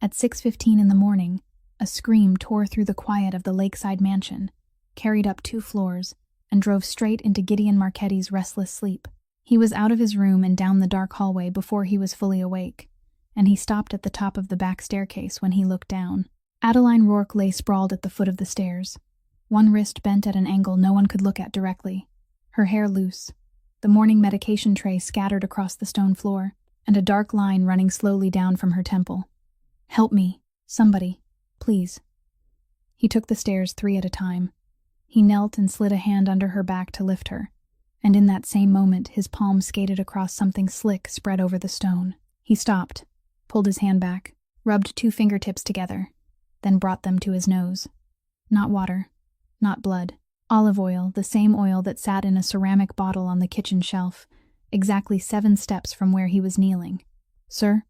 At 6:15 in the morning, a scream tore through the quiet of the lakeside mansion, carried up 2 floors, and drove straight into Gideon Marchetti's restless sleep. He was out of his room and down the dark hallway before he was fully awake, and he stopped at the top of the back staircase when he looked down. Adeline Rourke lay sprawled at the foot of the stairs, one wrist bent at an angle no one could look at directly, her hair loose, the morning medication tray scattered across the stone floor, and a dark line running slowly down from her temple. "Help me, somebody, please." He took the stairs 3 at a time. He knelt and slid a hand under her back to lift her, and in that same moment his palm skated across something slick spread over the stone. He stopped, pulled his hand back, rubbed 2 fingertips together, then brought them to his nose. Not water, not blood. Olive oil, the same oil that sat in a ceramic bottle on the kitchen shelf, exactly 7 steps from where he was kneeling. "Sir,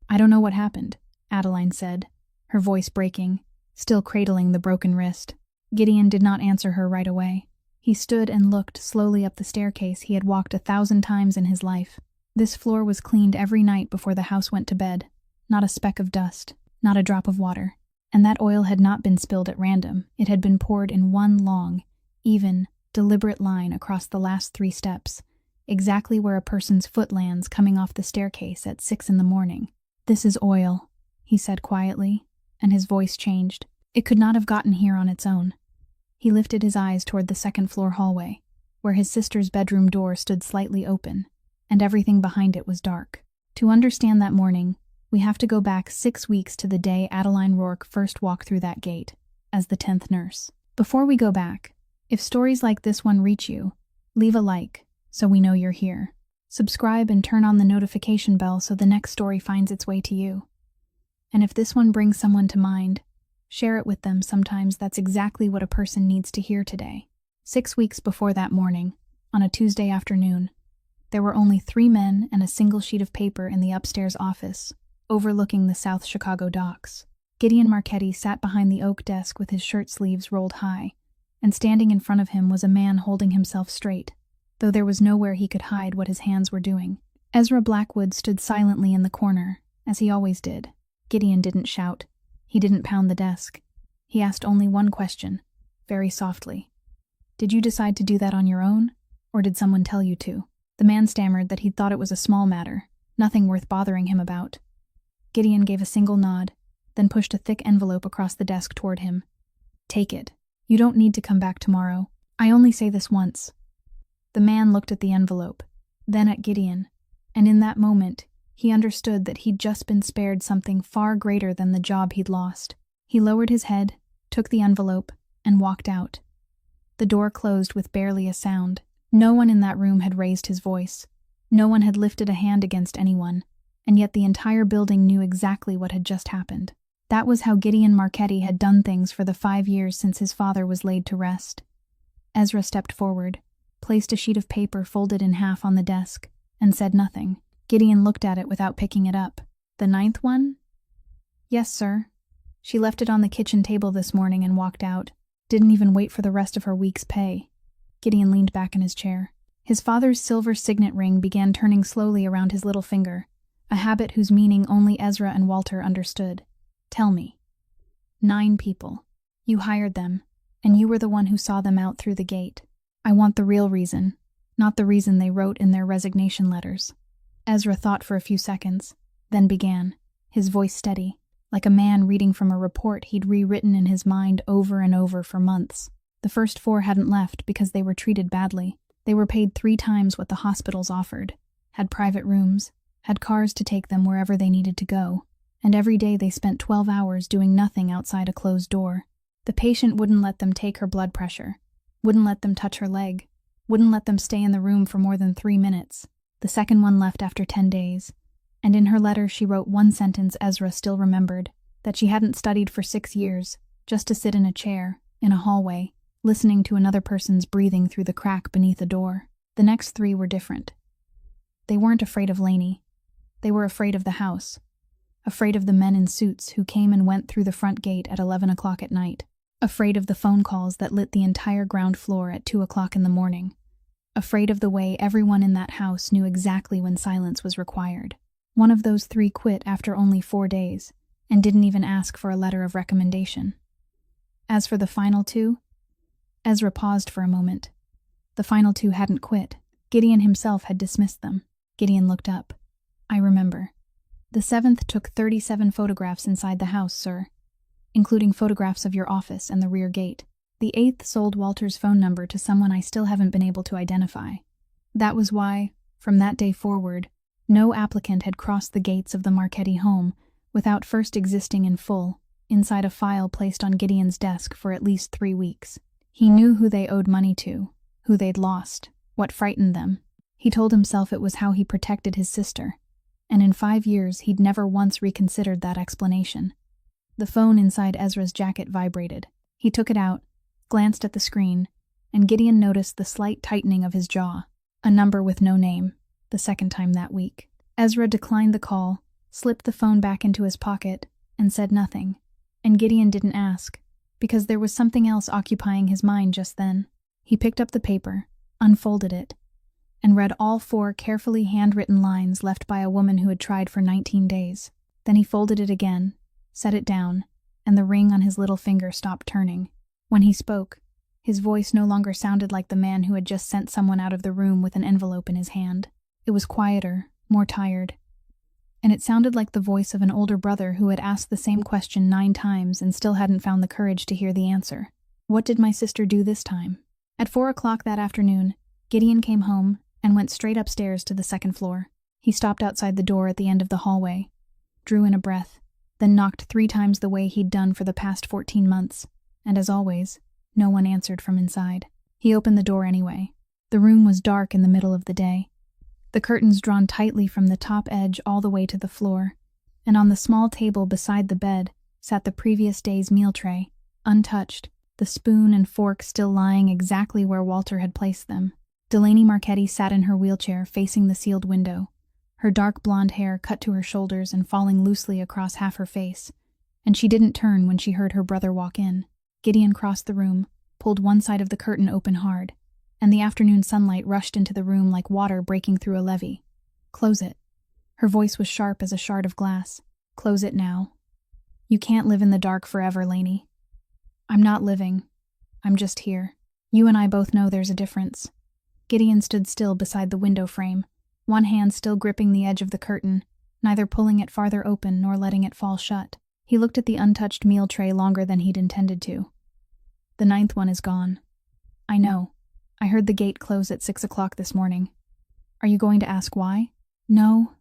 I don't know what happened," Adeline said, her voice breaking, still cradling the broken wrist. Gideon did not answer her right away. He stood and looked slowly up the staircase he had walked 1,000 times in his life. This floor was cleaned every night before the house went to bed. Not a speck of dust, not a drop of water. And that oil had not been spilled at random. It had been poured in one long, even, deliberate line across the last 3 steps, exactly where a person's foot lands coming off the staircase at 6 in the morning. "This is oil," he said quietly, and his voice changed. "It could not have gotten here on its own." He lifted his eyes toward the 2nd-floor hallway, where his sister's bedroom door stood slightly open, and everything behind it was dark. To understand that morning, we have to go back 6 weeks to the day Adeline Rourke first walked through that gate, as the 10th nurse. Before we go back, if stories like this one reach you, leave a like, so we know you're here. Subscribe and turn on the notification bell so the next story finds its way to you. And if this one brings someone to mind, share it with them. Sometimes that's exactly what a person needs to hear today. 6 weeks before that morning, on a Tuesday afternoon, there were only 3 men and a single sheet of paper in the upstairs office, overlooking the South Chicago docks. Gideon Marchetti sat behind the oak desk with his shirt sleeves rolled high, and standing in front of him was a man holding himself straight, though there was nowhere he could hide what his hands were doing. Ezra Blackwood stood silently in the corner, as he always did. Gideon didn't shout. He didn't pound the desk. He asked only one question, very softly. "Did you decide to do that on your own, or did someone tell you to?" The man stammered that he'd thought it was a small matter, nothing worth bothering him about. Gideon gave a single nod, then pushed a thick envelope across the desk toward him. "Take it. You don't need to come back tomorrow. I only say this once." The man looked at the envelope, then at Gideon, and in that moment, he understood that he'd just been spared something far greater than the job he'd lost. He lowered his head, took the envelope, and walked out. The door closed with barely a sound. No one in that room had raised his voice. No one had lifted a hand against anyone, and yet the entire building knew exactly what had just happened. That was how Gideon Marchetti had done things for the 5 years since his father was laid to rest. Ezra stepped forward, placed a sheet of paper folded in half on the desk, and said nothing. Gideon looked at it without picking it up. "The 9th one?" "Yes, sir. She left it on the kitchen table this morning and walked out. Didn't even wait for the rest of her week's pay." Gideon leaned back in his chair. His father's silver signet ring began turning slowly around his little finger, a habit whose meaning only Ezra and Walter understood. "Tell me." 9 people. You hired them, and you were the one who saw them out through the gate. I want the real reason, not the reason they wrote in their resignation letters." Ezra thought for a few seconds, then began, his voice steady, like a man reading from a report he'd rewritten in his mind over and over for months. The first 4 hadn't left because they were treated badly. They were paid 3 times what the hospitals offered, had private rooms, had cars to take them wherever they needed to go, and every day they spent 12 hours doing nothing outside a closed door. The patient wouldn't let them take her blood pressure, wouldn't let them touch her leg, wouldn't let them stay in the room for more than 3 minutes. The second one left after 10 days, and in her letter she wrote one sentence Ezra still remembered, that she hadn't studied for 6 years, just to sit in a chair, in a hallway, listening to another person's breathing through the crack beneath a door. The next 3 were different. They weren't afraid of Laney. They were afraid of the house, afraid of the men in suits who came and went through the front gate at 11 o'clock at night, afraid of the phone calls that lit the entire ground floor at 2 o'clock in the morning, afraid of the way everyone in that house knew exactly when silence was required. One of those 3 quit after only 4 days, and didn't even ask for a letter of recommendation. As for the final two, Ezra paused for a moment. The final two hadn't quit. Gideon himself had dismissed them. Gideon looked up. I remember. The 7th took 37 photographs inside the house, sir, including photographs of your office and the rear gate. The 8th sold Walter's phone number to someone I still haven't been able to identify. That was why, from that day forward, no applicant had crossed the gates of the Marchetti home without first existing in full, inside a file placed on Gideon's desk for at least 3 weeks. He knew who they owed money to, who they'd lost, what frightened them. He told himself it was how he protected his sister, and in 5 years he'd never once reconsidered that explanation. The phone inside Ezra's jacket vibrated. He took it out, glanced at the screen, and Gideon noticed the slight tightening of his jaw. A number with no name, the second time that week. Ezra declined the call, slipped the phone back into his pocket, and said nothing. And Gideon didn't ask, because there was something else occupying his mind just then. He picked up the paper, unfolded it, and read all 4 carefully handwritten lines left by a woman who had tried for 19 days. Then he folded it again, set it down, and the ring on his little finger stopped turning. When he spoke, his voice no longer sounded like the man who had just sent someone out of the room with an envelope in his hand. It was quieter, more tired, and it sounded like the voice of an older brother who had asked the same question 9 times and still hadn't found the courage to hear the answer. What did my sister do this time? At 4 o'clock that afternoon, Gideon came home and went straight upstairs to the 2nd floor. He stopped outside the door at the end of the hallway, drew in a breath, then knocked 3 times the way he'd done for the past 14 months, and as always, no one answered from inside. He opened the door anyway. The room was dark in the middle of the day, the curtains drawn tightly from the top edge all the way to the floor, and on the small table beside the bed sat the previous day's meal tray, untouched, the spoon and fork still lying exactly where Walter had placed them. Delaney Marchetti sat in her wheelchair facing the sealed window, her dark blonde hair cut to her shoulders and falling loosely across half her face, and she didn't turn when she heard her brother walk in. Gideon crossed the room, pulled one side of the curtain open hard, and the afternoon sunlight rushed into the room like water breaking through a levee. Close it. Her voice was sharp as a shard of glass. Close it now. You can't live in the dark forever, Lainey. I'm not living. I'm just here. You and I both know there's a difference. Gideon stood still beside the window frame, one hand still gripping the edge of the curtain, neither pulling it farther open nor letting it fall shut. He looked at the untouched meal tray longer than he'd intended to. The 9th one is gone. I know. I heard the gate close at 6 o'clock this morning. Are you going to ask why? No.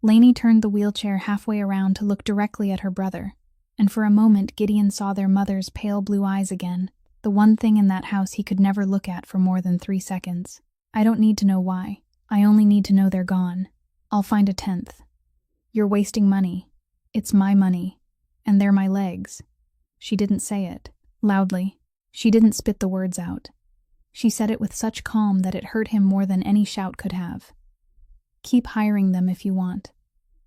Lainey turned the wheelchair halfway around to look directly at her brother, and for a moment Gideon saw their mother's pale blue eyes again, the one thing in that house he could never look at for more than 3 seconds. I don't need to know why. I only need to know they're gone. I'll find a 10th. You're wasting money. It's my money. And they're my legs. She didn't say it loudly. She didn't spit the words out. She said it with such calm that it hurt him more than any shout could have. Keep hiring them if you want.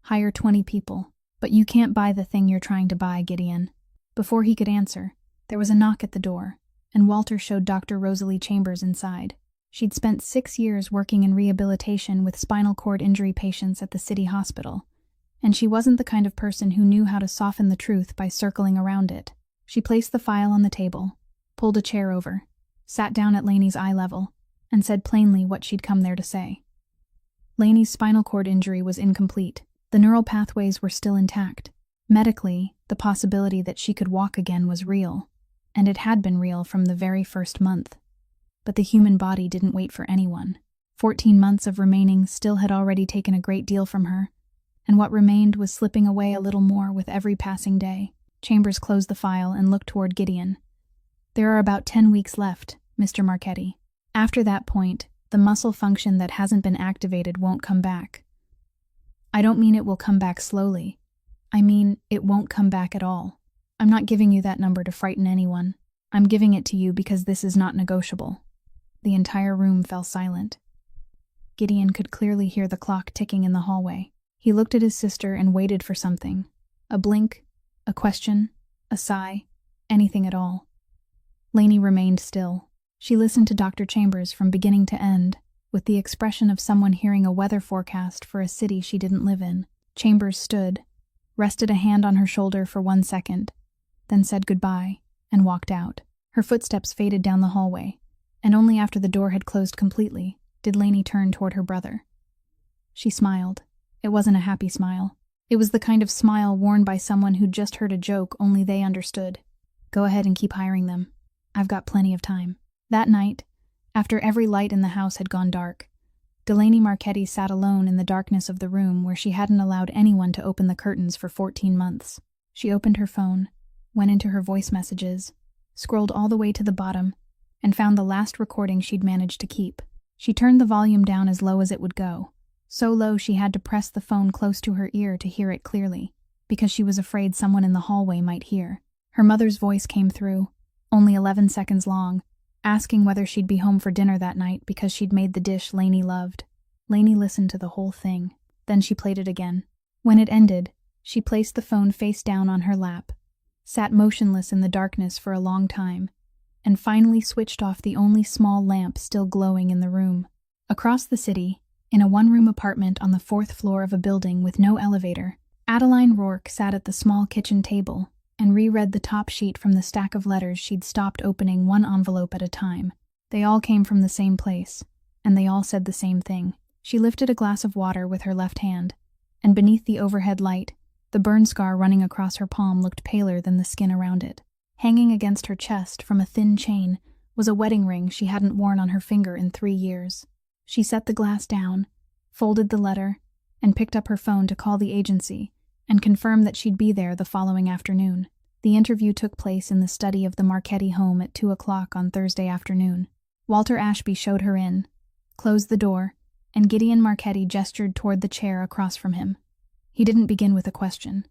Hire 20 people. But you can't buy the thing you're trying to buy, Gideon. Before he could answer, there was a knock at the door, and Walter showed Dr. Rosalie Chambers inside. She'd spent 6 years working in rehabilitation with spinal cord injury patients at the city hospital, and she wasn't the kind of person who knew how to soften the truth by circling around it. She placed the file on the table, pulled a chair over, sat down at Lainey's eye level, and said plainly what she'd come there to say. Lainey's spinal cord injury was incomplete. The neural pathways were still intact. Medically, the possibility that she could walk again was real, and it had been real from the very first month. But the human body didn't wait for anyone. 14 months of remaining still had already taken a great deal from her, and what remained was slipping away a little more with every passing day. Chambers closed the file and looked toward Gideon. There are about 10 weeks left, Mr. Marchetti. After that point, the muscle function that hasn't been activated won't come back. I don't mean it will come back slowly. I mean it won't come back at all. I'm not giving you that number to frighten anyone. I'm giving it to you because this is not negotiable. The entire room fell silent. Gideon could clearly hear the clock ticking in the hallway. He looked at his sister and waited for something. A blink, a question, a sigh, anything at all. Lainey remained still. She listened to Dr. Chambers from beginning to end, with the expression of someone hearing a weather forecast for a city she didn't live in. Chambers stood, rested a hand on her shoulder for 1 second, then said goodbye and walked out. Her footsteps faded down the hallway, and only after the door had closed completely did Lainey turn toward her brother. She smiled. It wasn't a happy smile. It was the kind of smile worn by someone who'd just heard a joke only they understood. Go ahead and keep hiring them. I've got plenty of time. That night, after every light in the house had gone dark, Delaney Marchetti sat alone in the darkness of the room where she hadn't allowed anyone to open the curtains for 14 months. She opened her phone, went into her voice messages, scrolled all the way to the bottom, and found the last recording she'd managed to keep. She turned the volume down as low as it would go, so low she had to press the phone close to her ear to hear it clearly, because she was afraid someone in the hallway might hear. Her mother's voice came through, only 11 seconds long, asking whether she'd be home for dinner that night because she'd made the dish Lainey loved. Lainey listened to the whole thing. Then she played it again. When it ended, she placed the phone face down on her lap, sat motionless in the darkness for a long time, and finally switched off the only small lamp still glowing in the room. Across the city, in a one-room apartment on the 4th floor of a building with no elevator, Adeline Rourke sat at the small kitchen table and reread the top sheet from the stack of letters she'd stopped opening one envelope at a time. They all came from the same place, and they all said the same thing. She lifted a glass of water with her left hand, and beneath the overhead light, the burn scar running across her palm looked paler than the skin around it. Hanging against her chest from a thin chain was a wedding ring she hadn't worn on her finger in 3 years. She set the glass down, folded the letter, and picked up her phone to call the agency and confirm that she'd be there the following afternoon. The interview took place in the study of the Marchetti home at 2 o'clock on Thursday afternoon. Walter Ashby showed her in, closed the door, and Gideon Marchetti gestured toward the chair across from him. He didn't begin with a question.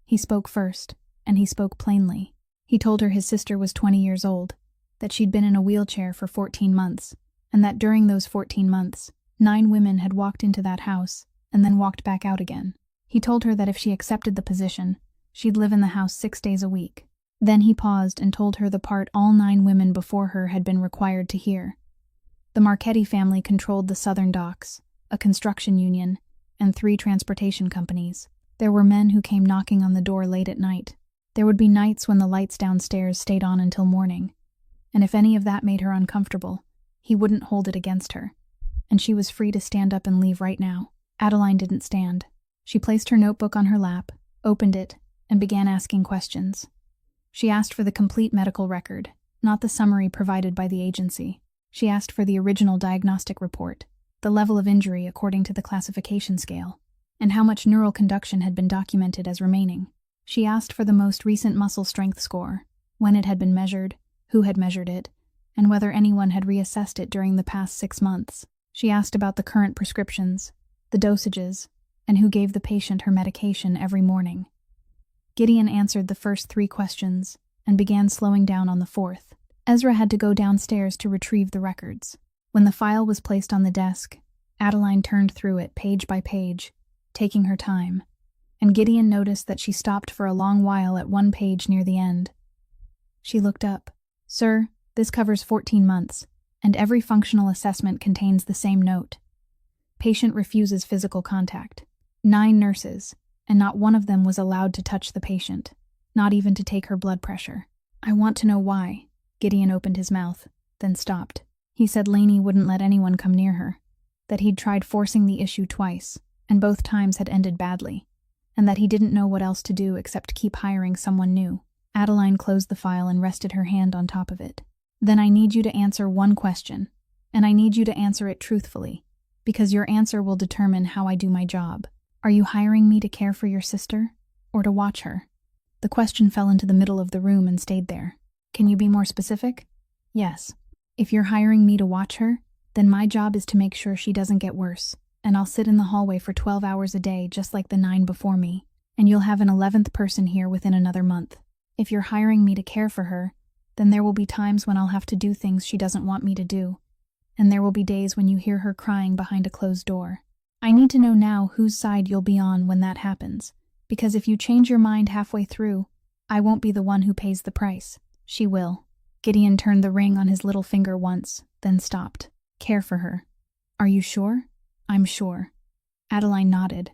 He spoke first, and he spoke plainly. He told her his sister was 20 years old, that she'd been in a wheelchair for 14 months, and that during those 14 months, 9 women had walked into that house and then walked back out again. He told her that if she accepted the position, she'd live in the house 6 days a week. Then he paused and told her the part all 9 women before her had been required to hear. The Marchetti family controlled the Southern Docks, a construction union, and 3 transportation companies. There were men who came knocking on the door late at night. There would be nights when the lights downstairs stayed on until morning, and if any of that made her uncomfortable, he wouldn't hold it against her, and she was free to stand up and leave right now. Adeline didn't stand. She placed her notebook on her lap, opened it, and began asking questions. She asked for the complete medical record, not the summary provided by the agency. She asked for the original diagnostic report, the level of injury according to the classification scale, and how much neural conduction had been documented as remaining. She asked for the most recent muscle strength score, when it had been measured, who had measured it, and whether anyone had reassessed it during the past 6 months. She asked about the current prescriptions, the dosages, and who gave the patient her medication every morning. Gideon answered the first 3 questions and began slowing down on the 4th. Ezra had to go downstairs to retrieve the records. When the file was placed on the desk, Adeline turned through it page by page, taking her time, and Gideon noticed that she stopped for a long while at one page near the end. She looked up. "Sir, this covers 14 months, and every functional assessment contains the same note. Patient refuses physical contact. 9 nurses, and not one of them was allowed to touch the patient, not even to take her blood pressure. I want to know why." Gideon opened his mouth, then stopped. He said Lainey wouldn't let anyone come near her, that he'd tried forcing the issue twice, and both times had ended badly, and that he didn't know what else to do except keep hiring someone new. Adeline closed the file and rested her hand on top of it. "Then I need you to answer one question, and I need you to answer it truthfully, because your answer will determine how I do my job. Are you hiring me to care for your sister, or to watch her?" The question fell into the middle of the room and stayed there. "Can you be more specific?" "Yes. If you're hiring me to watch her, then my job is to make sure she doesn't get worse, and I'll sit in the hallway for 12 hours a day just like the 9 before me, and you'll have an 11th person here within another month. If you're hiring me to care for her, then there will be times when I'll have to do things she doesn't want me to do, and there will be days when you hear her crying behind a closed door. I need to know now whose side you'll be on when that happens, because if you change your mind halfway through, I won't be the one who pays the price. She will." Gideon turned the ring on his little finger once, then stopped. "Care for her. Are you sure?" "I'm sure." Adeline nodded,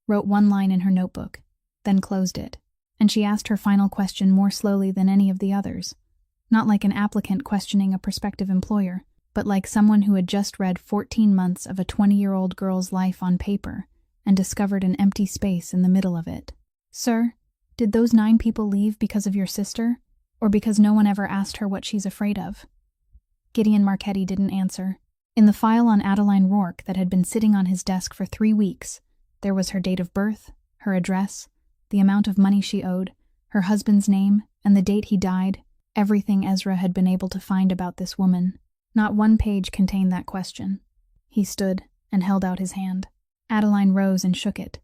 wrote one line in her notebook, then closed it. And she asked her final question more slowly than any of the others. Not like an applicant questioning a prospective employer, but like someone who had just read 14 months of a 20-year-old girl's life on paper and discovered an empty space in the middle of it. Sir, did those 9 people leave because of your sister, or because no one ever asked her what she's afraid of? Gideon Marchetti didn't answer. In the file on Adeline Rourke that had been sitting on his desk for 3 weeks, there was her date of birth, her address, the amount of money she owed, her husband's name, and the date he died, everything Ezra had been able to find about this woman. Not one page contained that question. He stood and held out his hand. Adeline rose and shook it,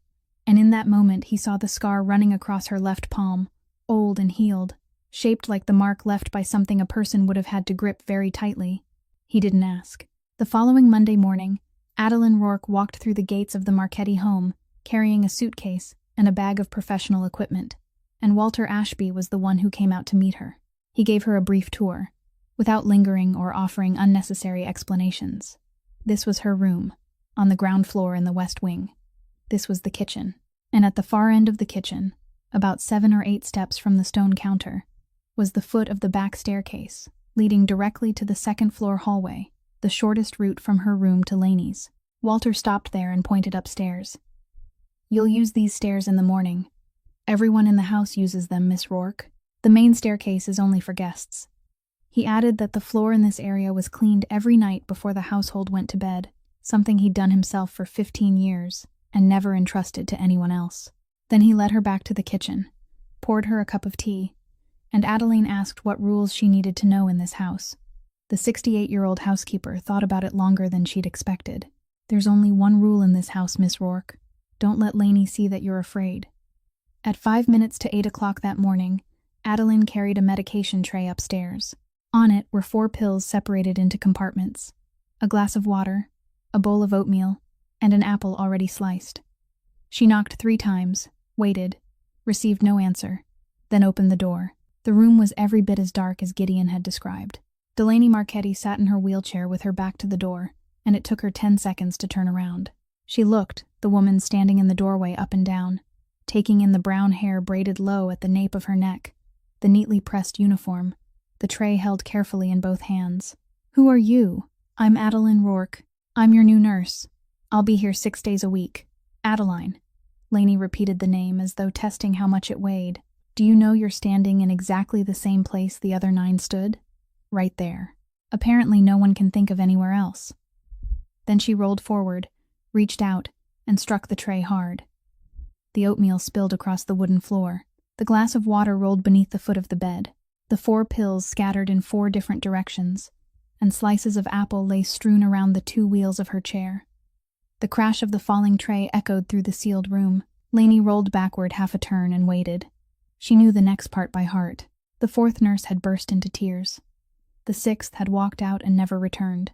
and in that moment he saw the scar running across her left palm, old and healed, shaped like the mark left by something a person would have had to grip very tightly. He didn't ask. The following Monday morning, Adeline Rourke walked through the gates of the Marchetti home, carrying a suitcase and a bag of professional equipment, and Walter Ashby was the one who came out to meet her. He gave her a brief tour, without lingering or offering unnecessary explanations. This was her room, on the ground floor in the west wing. This was the kitchen, and at the far end of the kitchen, about 7 or 8 steps from the stone counter, was the foot of the back staircase, leading directly to the second-floor hallway, the shortest route from her room to Laney's. Walter stopped there and pointed upstairs. "You'll use these stairs in the morning. Everyone in the house uses them, Miss Rourke. The main staircase is only for guests." He added that the floor in this area was cleaned every night before the household went to bed, something he'd done himself for 15 years and never entrusted to anyone else. Then he led her back to the kitchen, poured her a cup of tea, and Adeline asked what rules she needed to know in this house. The 68-year-old housekeeper thought about it longer than she'd expected. "There's only one rule in this house, Miss Rourke. Don't let Laney see that you're afraid." At 5 minutes to 8 o'clock that morning, Adeline carried a medication tray upstairs. On it were 4 pills separated into compartments, a glass of water, a bowl of oatmeal, and an apple already sliced. She knocked 3 times, waited, received no answer, then opened the door. The room was every bit as dark as Gideon had described. Delaney Marchetti sat in her wheelchair with her back to the door, and it took her 10 seconds to turn around. She looked, the woman standing in the doorway, up and down, taking in the brown hair braided low at the nape of her neck, the neatly pressed uniform, the tray held carefully in both hands. "Who are you?" "I'm Adeline Rourke. I'm your new nurse. I'll be here 6 days a week." "Adeline." Laney repeated the name as though testing how much it weighed. "Do you know you're standing in exactly the same place the other 9 stood? Right there. Apparently no one can think of anywhere else." Then she rolled forward, reached out, and struck the tray hard. The oatmeal spilled across the wooden floor. The glass of water rolled beneath the foot of the bed. The 4 pills scattered in 4 different directions, and slices of apple lay strewn around the 2 wheels of her chair. The crash of the falling tray echoed through the sealed room. Laney rolled backward half a turn and waited. She knew the next part by heart. The 4th nurse had burst into tears. The 6th had walked out and never returned.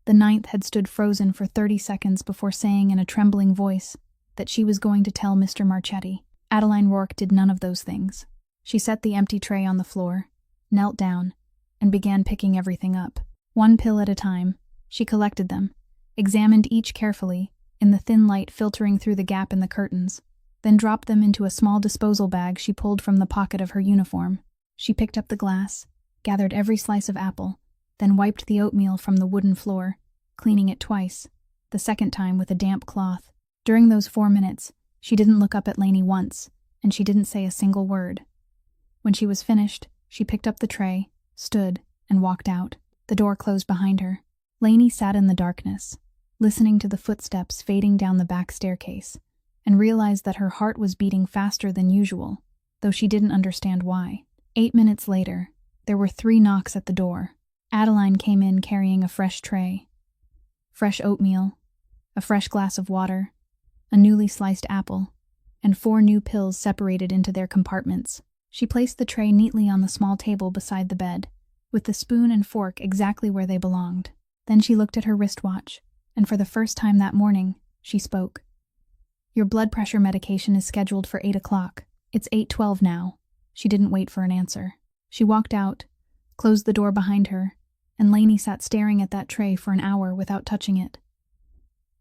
The 9th had stood frozen for 30 seconds before saying in a trembling voice that she was going to tell Mr. Marchetti. Adeline Rourke did none of those things. She set the empty tray on the floor, knelt down, and began picking everything up. 1 pill at a time, she collected them, examined each carefully, in the thin light filtering through the gap in the curtains, then dropped them into a small disposal bag she pulled from the pocket of her uniform. She picked up the glass, gathered every slice of apple, then wiped the oatmeal from the wooden floor, cleaning it twice, the second time with a damp cloth. During those 4 minutes, she didn't look up at Laney once, and she didn't say a single word. When she was finished, she picked up the tray, stood, and walked out. The door closed behind her. Laney sat in the darkness, listening to the footsteps fading down the back staircase, and realized that her heart was beating faster than usual, though she didn't understand why. 8 minutes later, there were 3 knocks at the door. Adeline came in carrying a fresh tray. Fresh oatmeal, a fresh glass of water, a newly sliced apple, and 4 new pills separated into their compartments. She placed the tray neatly on the small table beside the bed, with the spoon and fork exactly where they belonged. Then she looked at her wristwatch, and for the first time that morning, she spoke. "Your blood pressure medication is scheduled for 8 o'clock. It's 8:12 now." She didn't wait for an answer. She walked out, closed the door behind her, and Laney sat staring at that tray for an hour without touching it.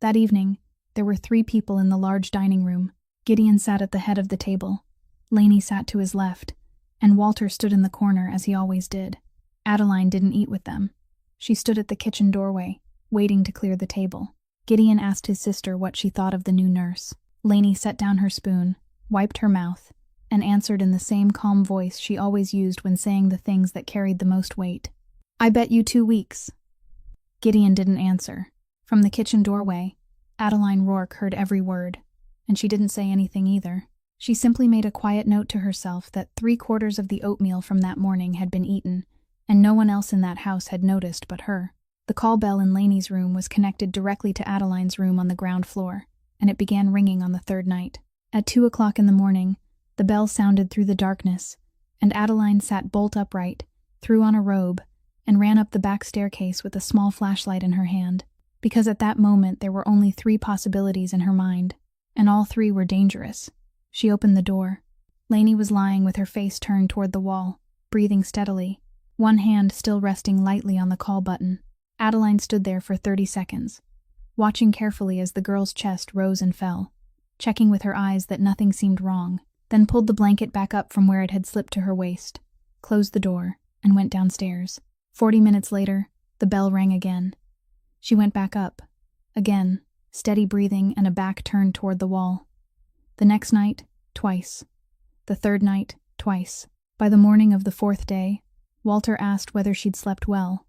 That evening, there were 3 people in the large dining room, Gideon sat at the head of the table. Lainey sat to his left, and Walter stood in the corner as he always did. Adeline didn't eat with them. She stood at the kitchen doorway, waiting to clear the table. Gideon asked his sister what she thought of the new nurse. Lainey set down her spoon, wiped her mouth, and answered in the same calm voice she always used when saying the things that carried the most weight. "I bet you 2 weeks." Gideon didn't answer. From the kitchen doorway, Adeline Rourke heard every word, and she didn't say anything either. She simply made a quiet note to herself that 3/4 of the oatmeal from that morning had been eaten, and no one else in that house had noticed but her. The call bell in Lainey's room was connected directly to Adeline's room on the ground floor, and it began ringing on the 3rd night. At 2 o'clock in the morning, the bell sounded through the darkness, and Adeline sat bolt upright, threw on a robe, and ran up the back staircase with a small flashlight in her hand, because at that moment there were only 3 possibilities in her mind, and all 3 were dangerous. She opened the door. Lainey was lying with her face turned toward the wall, breathing steadily, one hand still resting lightly on the call button. Adeline stood there for 30 seconds, watching carefully as the girl's chest rose and fell, checking with her eyes that nothing seemed wrong, then pulled the blanket back up from where it had slipped to her waist, closed the door, and went downstairs. 40 minutes later, the bell rang again. She went back up. Again, steady breathing and a back turned toward the wall. The next night, twice. The 3rd night, twice. By the morning of the 4th day, Walter asked whether she'd slept well,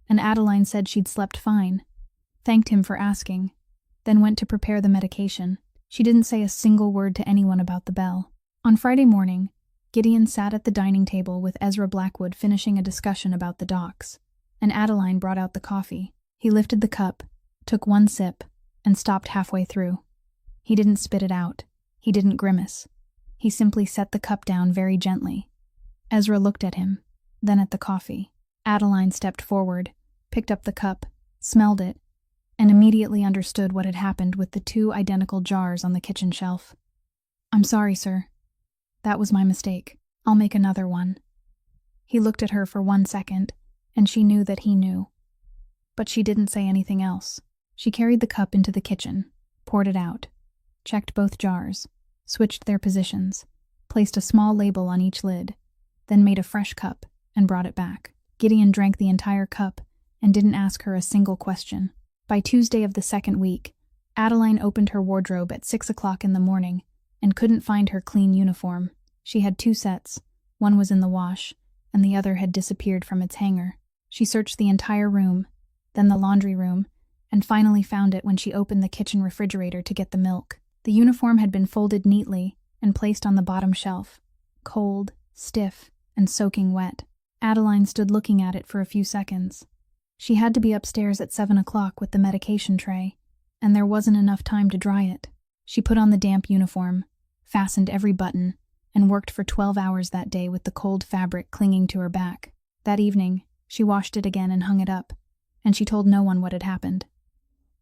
and Adeline said she'd slept fine, thanked him for asking, then went to prepare the medication. She didn't say a single word to anyone about the bell. On Friday morning, Gideon sat at the dining table with Ezra Blackwood finishing a discussion about the docks, and Adeline brought out the coffee. He lifted the cup, took 1 sip, and stopped halfway through. He didn't spit it out. He didn't grimace. He simply set the cup down very gently. Ezra looked at him, then at the coffee. Adeline stepped forward, picked up the cup, smelled it, and immediately understood what had happened with the 2 identical jars on the kitchen shelf. "I'm sorry, sir. That was my mistake. I'll make another one." He looked at her for 1 second, and she knew that he knew. But she didn't say anything else. She carried the cup into the kitchen, poured it out, checked both jars, switched their positions, placed a small label on each lid, then made a fresh cup and brought it back. Gideon drank the entire cup and didn't ask her a single question. By Tuesday of the 2nd week, Adeline opened her wardrobe at 6 o'clock in the morning and couldn't find her clean uniform. She had 2 sets. One was in the wash, and the other had disappeared from its hanger. She searched the entire room, then the laundry room, and finally found it when she opened the kitchen refrigerator to get the milk. The uniform had been folded neatly and placed on the bottom shelf, cold, stiff, and soaking wet. Adeline stood looking at it for a few seconds. She had to be upstairs at 7 o'clock with the medication tray, and there wasn't enough time to dry it. She put on the damp uniform, fastened every button, and worked for 12 hours that day with the cold fabric clinging to her back. That evening, she washed it again and hung it up, and she told no one what had happened.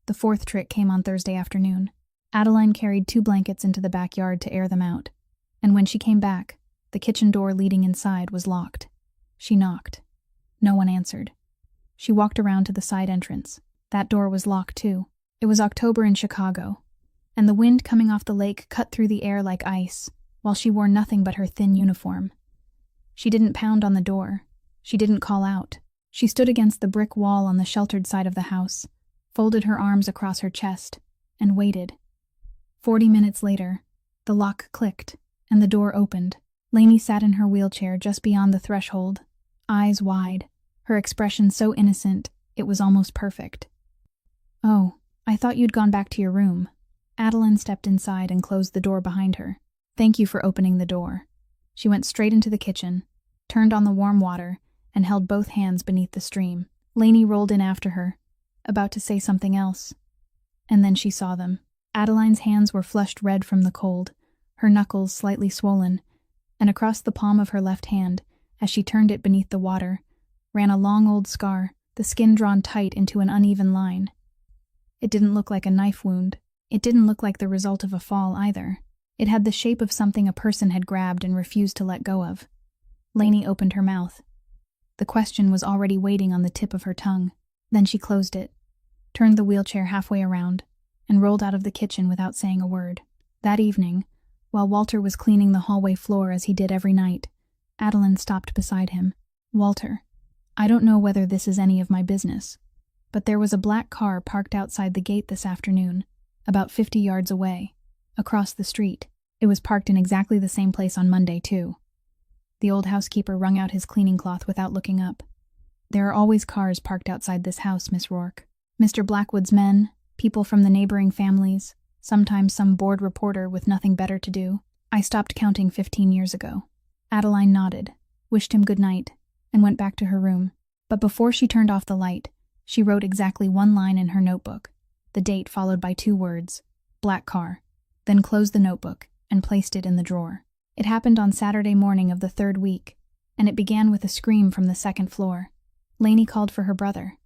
The 4th trick came on Thursday afternoon. Adeline carried 2 blankets into the backyard to air them out, and when she came back, the kitchen door leading inside was locked. She knocked. No one answered. She walked around to the side entrance. That door was locked too. It was October in Chicago, and the wind coming off the lake cut through the air like ice, while she wore nothing but her thin uniform. She didn't pound on the door. She didn't call out. She stood against the brick wall on the sheltered side of the house, folded her arms across her chest, and waited. 40 minutes later, the lock clicked, and the door opened. Lainey sat in her wheelchair just beyond the threshold, eyes wide, her expression so innocent it was almost perfect. "Oh, I thought you'd gone back to your room." Adeline stepped inside and closed the door behind her. "Thank you for opening the door." She went straight into the kitchen, turned on the warm water, and held both hands beneath the stream. Lainey rolled in after her, about to say something else, and then she saw them. Adeline's hands were flushed red from the cold, her knuckles slightly swollen, and across the palm of her left hand, as she turned it beneath the water, ran a long old scar, the skin drawn tight into an uneven line. It didn't look like a knife wound. It didn't look like the result of a fall either. It had the shape of something a person had grabbed and refused to let go of. Lainey opened her mouth. The question was already waiting on the tip of her tongue. Then she closed it, turned the wheelchair halfway around, and rolled out of the kitchen without saying a word. That evening, While Walter was cleaning the hallway floor as he did every night, Adeline stopped beside him. "Walter, I don't know whether this is any of my business, but there was a black car parked outside the gate this afternoon, about 50 yards away, across the street. It was parked in exactly the same place on Monday, too." The old housekeeper wrung out his cleaning cloth without looking up. "There are always cars parked outside this house, Miss Rourke. Mr. Blackwood's men, people from the neighboring families, sometimes some bored reporter with nothing better to do. I stopped counting 15 years ago." Adeline nodded, wished him good night, and went back to her room. But before she turned off the light, she wrote exactly one line in her notebook, the date followed by 2 words, "black car," then closed the notebook and placed it in the drawer. It happened on Saturday morning of the 3rd week, and it began with a scream from the 2nd floor. Lainey called for her brother.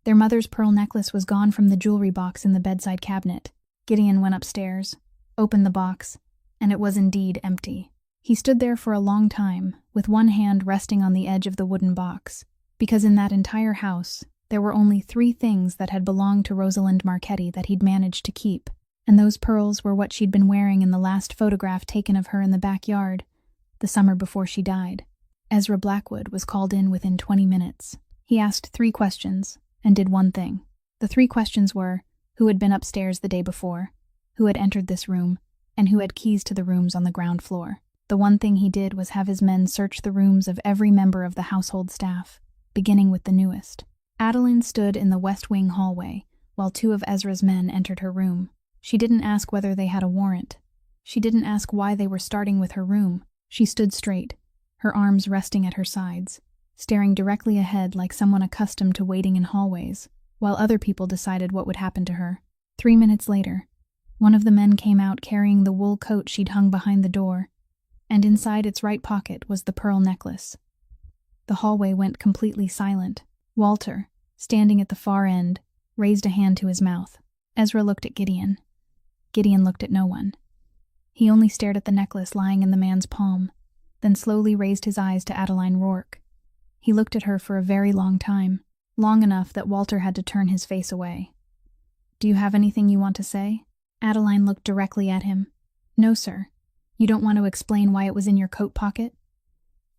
Their mother's pearl necklace was gone from the jewelry box in the bedside cabinet. Gideon went upstairs, opened the box, and it was indeed empty. He stood there for a long time, with one hand resting on the edge of the wooden box, because in that entire house there were only 3 things that had belonged to Rosalind Marchetti that he'd managed to keep, and those pearls were what she'd been wearing in the last photograph taken of her in the backyard, the summer before she died. Ezra Blackwood was called in within 20 minutes. He asked 3 questions, and did one thing. The 3 questions were, who had been upstairs the day before, who had entered this room, and who had keys to the rooms on the ground floor. The one thing he did was have his men search the rooms of every member of the household staff, beginning with the newest. Adeline stood in the West Wing hallway, while 2 of Ezra's men entered her room. She didn't ask whether they had a warrant. She didn't ask why they were starting with her room. She stood straight, her arms resting at her sides, staring directly ahead like someone accustomed to waiting in hallways, while other people decided what would happen to her. 3 minutes later, one of the men came out carrying the wool coat she'd hung behind the door, and inside its right pocket was the pearl necklace. The hallway went completely silent. Walter, standing at the far end, raised a hand to his mouth. Ezra looked at Gideon. Gideon looked at no one. He only stared at the necklace lying in the man's palm, then slowly raised his eyes to Adeline Rourke. He looked at her for a very long time, long enough that Walter had to turn his face away. "Do you have anything you want to say?" Adeline looked directly at him. "No, sir. You don't want to explain why it was in your coat pocket?"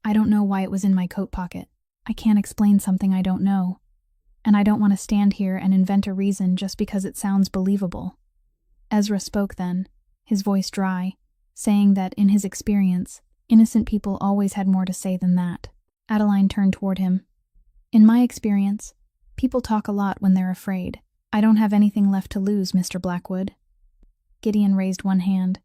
"I don't know why it was in my coat pocket. I can't explain something I don't know. And I don't want to stand here and invent a reason just because it sounds believable." Ezra spoke then, his voice dry, saying that, in his experience, innocent people always had more to say than that. Adeline turned toward him. "In my experience, people talk a lot when they're afraid. I don't have anything left to lose, Mr. Blackwood." Gideon raised one hand,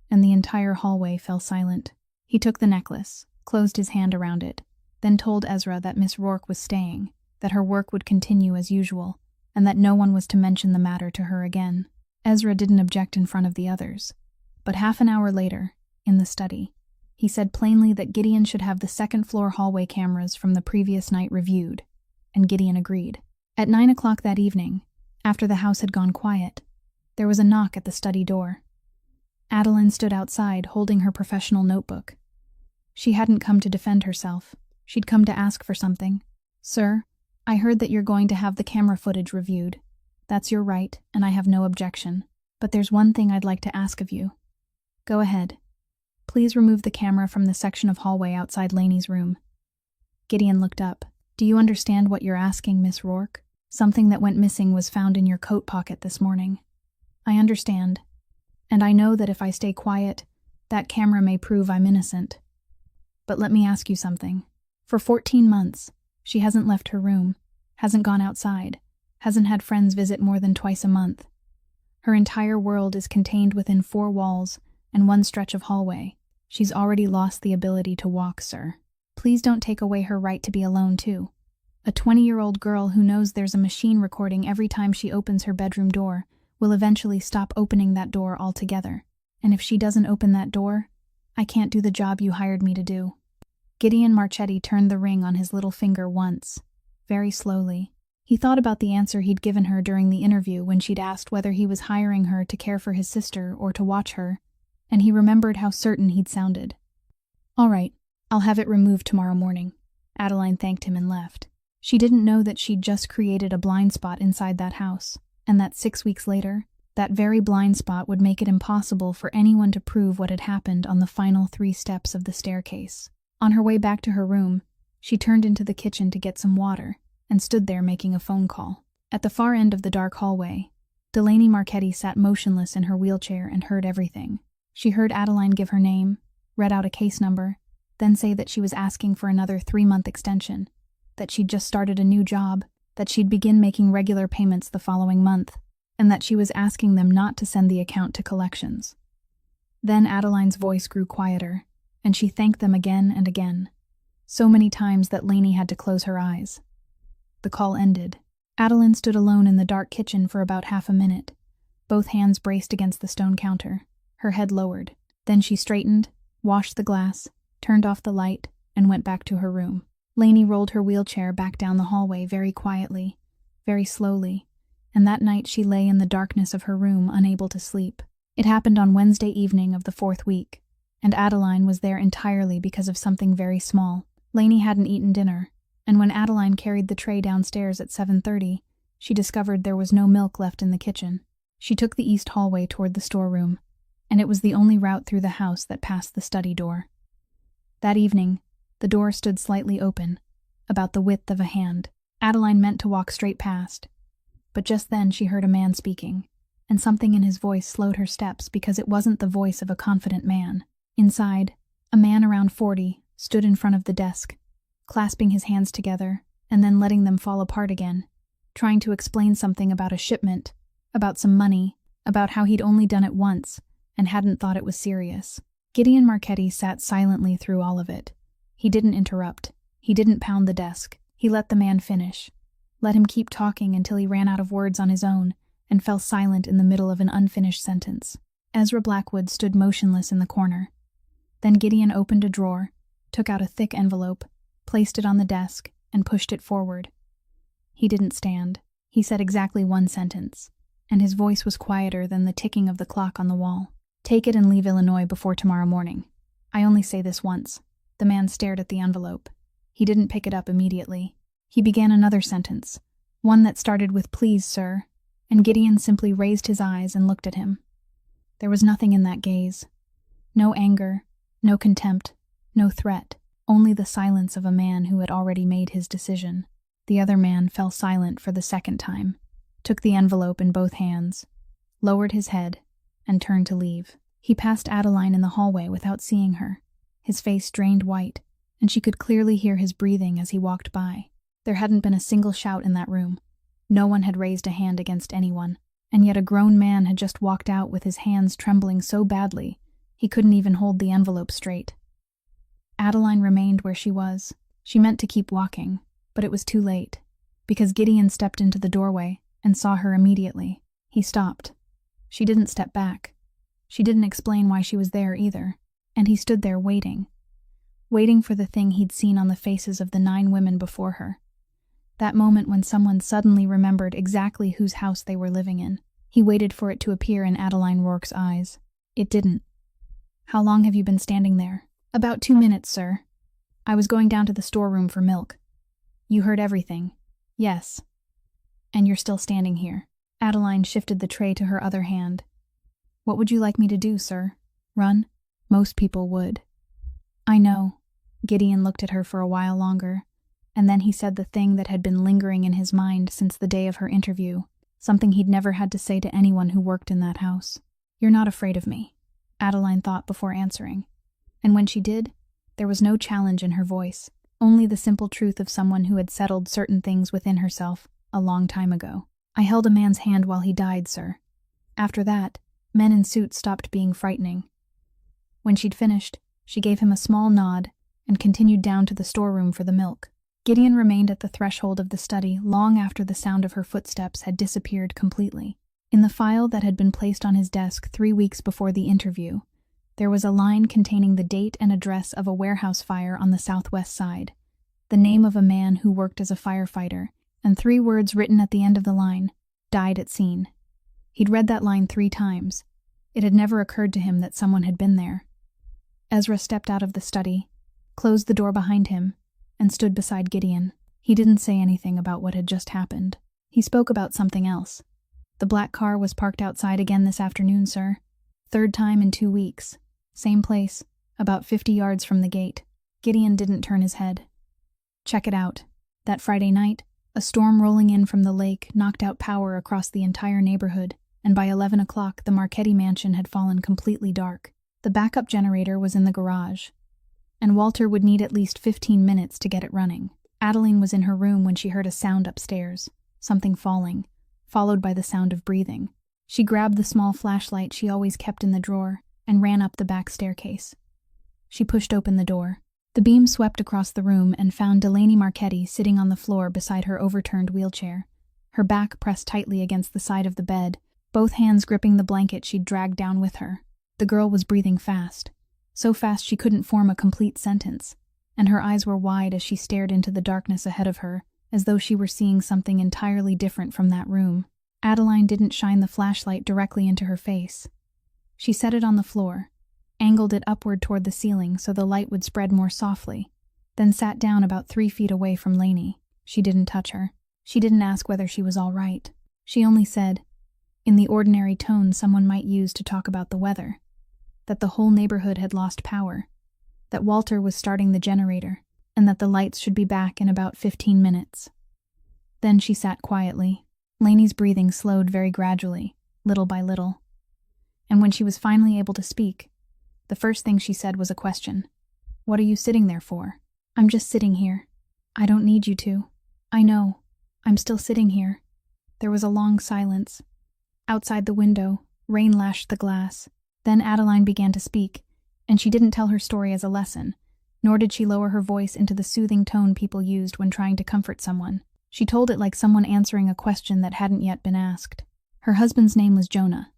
and the entire hallway fell silent. He took the necklace, closed his hand around it, then told Ezra that Miss Rourke was staying, that her work would continue as usual, and that no one was to mention the matter to her again. Ezra didn't object in front of the others, but half an hour later, in the study, he said plainly that Gideon should have the 2nd-floor hallway cameras from the previous night reviewed, and Gideon agreed. At 9 o'clock that evening, after the house had gone quiet, there was a knock at the study door. Adeline stood outside holding her professional notebook. She hadn't come to defend herself. She'd come to ask for something. "Sir, I heard that you're going to have the camera footage reviewed. That's your right, and I have no objection. But there's one thing I'd like to ask of you." "Go ahead. Please remove the camera from the section of hallway outside Lainey's room." Gideon looked up. "Do you understand what you're asking, Miss Rourke? Something that went missing was found in your coat pocket this morning." "I understand. And I know that if I stay quiet, that camera may prove I'm innocent. But let me ask you something. For 14 months, she hasn't left her room, hasn't gone outside, hasn't had friends visit more than twice a month. Her entire world is contained within 4 walls and one stretch of hallway. She's already lost the ability to walk, sir. Please don't take away her right to be alone, too. A 20-year-old girl who knows there's a machine recording every time she opens her bedroom door will eventually stop opening that door altogether. And if she doesn't open that door, I can't do the job you hired me to do." Gideon Marchetti turned the ring on his little finger once, very slowly. He thought about the answer he'd given her during the interview when she'd asked whether he was hiring her to care for his sister or to watch her, and he remembered how certain he'd sounded. "All right, I'll have it removed tomorrow morning." Adeline thanked him and left. She didn't know that she'd just created a blind spot inside that house, and that 6 weeks later, That very blind spot would make it impossible for anyone to prove what had happened on the final 3 steps of the staircase. On her way back to her room, she turned into the kitchen to get some water and stood there making a phone call. At the far end of the dark hallway, Delaney Marchetti sat motionless in her wheelchair and heard everything. She heard Adeline give her name, read out a case number, then say that she was asking for another 3-month extension, that she'd just started a new job, that she'd begin making regular payments the following month, and that she was asking them not to send the account to collections. Then Adeline's voice grew quieter, and she thanked them again and again, so many times that Lainey had to close her eyes. The call ended. Adeline stood alone in the dark kitchen for about half a minute, both hands braced against the stone counter, her head lowered. Then she straightened, washed the glass, turned off the light, and went back to her room. Lainey rolled her wheelchair back down the hallway very quietly, very slowly, and that night she lay in the darkness of her room, unable to sleep. It happened on Wednesday evening of the 4th week, and Adeline was there entirely because of something very small. Lainey hadn't eaten dinner, and when Adeline carried the tray downstairs at 7:30, she discovered there was no milk left in the kitchen. She took the east hallway toward the storeroom, and it was the only route through the house that passed the study door. That evening, the door stood slightly open, about the width of a hand. Adeline meant to walk straight past, but just then she heard a man speaking, and something in his voice slowed her steps because it wasn't the voice of a confident man. Inside, a man around 40 stood in front of the desk, clasping his hands together and then letting them fall apart again, trying to explain something about a shipment, about some money, about how he'd only done it once and hadn't thought it was serious. Gideon Marchetti sat silently through all of it. He didn't interrupt. He didn't pound the desk. He let the man finish. Let him keep talking until he ran out of words on his own and fell silent in the middle of an unfinished sentence. Ezra Blackwood stood motionless in the corner. Then Gideon opened a drawer, took out a thick envelope, placed it on the desk, and pushed it forward. He didn't stand. He said exactly 1 sentence, and his voice was quieter than the ticking of the clock on the wall. "Take it and leave Illinois before tomorrow morning. I only say this once." The man stared at the envelope. He didn't pick it up immediately. He began another sentence, one that started with "Please, sir," and Gideon simply raised his eyes and looked at him. There was nothing in that gaze. No anger, no contempt, no threat, only the silence of a man who had already made his decision. The other man fell silent for the 2nd time, took the envelope in both hands, lowered his head, and turned to leave. He passed Adeline in the hallway without seeing her, his face drained white, and she could clearly hear his breathing as he walked by. There hadn't been a single shout in that room. No one had raised a hand against anyone, and yet a grown man had just walked out with his hands trembling so badly he couldn't even hold the envelope straight. Adeline remained where she was. She meant to keep walking, but it was too late, because Gideon stepped into the doorway and saw her immediately. He stopped. She didn't step back. She didn't explain why she was there either, and he stood there waiting for the thing he'd seen on the faces of the 9 women before her. That moment when someone suddenly remembered exactly whose house they were living in. He waited for it to appear in Adeline Rourke's eyes. It didn't. "How long have you been standing there?" "About 2 minutes, sir. I was going down to the storeroom for milk." "You heard everything?" "Yes." "And you're still standing here?" Adeline shifted the tray to her other hand. "What would you like me to do, sir? Run? Most people would." "I know." Gideon looked at her for a while longer, and then he said the thing that had been lingering in his mind since the day of her interview, something he'd never had to say to anyone who worked in that house. "You're not afraid of me," Adeline thought before answering. And when she did, there was no challenge in her voice, only the simple truth of someone who had settled certain things within herself a long time ago. "I held a man's hand while he died, sir. After that, men in suits stopped being frightening." When she'd finished, she gave him a small nod and continued down to the storeroom for the milk. Gideon remained at the threshold of the study long after the sound of her footsteps had disappeared completely. In the file that had been placed on his desk 3 weeks before the interview, there was a line containing the date and address of a warehouse fire on the southwest side, the name of a man who worked as a firefighter, and 3 words written at the end of the line, "Died at scene." He'd read that line 3 times. It had never occurred to him that someone had been there. Ezra stepped out of the study, closed the door behind him, and stood beside Gideon. He didn't say anything about what had just happened. He spoke about something else. The black car was parked outside again this afternoon, sir. Third time in 2 weeks. Same place, about 50 yards from the gate. Gideon didn't turn his head. Check it out. That Friday night, a storm rolling in from the lake knocked out power across the entire neighborhood, and by 11 o'clock the Marchetti mansion had fallen completely dark. The backup generator was in the garage, and Walter would need at least 15 minutes to get it running. Adeline was in her room when she heard a sound upstairs, something falling, followed by the sound of breathing. She grabbed the small flashlight she always kept in the drawer and ran up the back staircase. She pushed open the door. The beam swept across the room and found Delaney Marchetti sitting on the floor beside her overturned wheelchair, her back pressed tightly against the side of the bed, both hands gripping the blanket she'd dragged down with her. The girl was breathing fast, so fast she couldn't form a complete sentence, and her eyes were wide as she stared into the darkness ahead of her, as though she were seeing something entirely different from that room. Adeline didn't shine the flashlight directly into her face. She set it on the floor, angled it upward toward the ceiling so the light would spread more softly, then sat down about 3 feet away from Lainey. She didn't touch her. She didn't ask whether she was all right. She only said, in the ordinary tone someone might use to talk about the weather, that the whole neighborhood had lost power, that Walter was starting the generator, and that the lights should be back in about 15 minutes. Then she sat quietly. Lainey's breathing slowed very gradually, little by little. And when she was finally able to speak, the first thing she said was a question. "What are you sitting there for?" "I'm just sitting here. I don't need you to." "I know. I'm still sitting here." There was a long silence. Outside the window, rain lashed the glass. Then Adeline began to speak, and she didn't tell her story as a lesson, nor did she lower her voice into the soothing tone people used when trying to comfort someone. She told it like someone answering a question that hadn't yet been asked. Her husband's name was Jonah.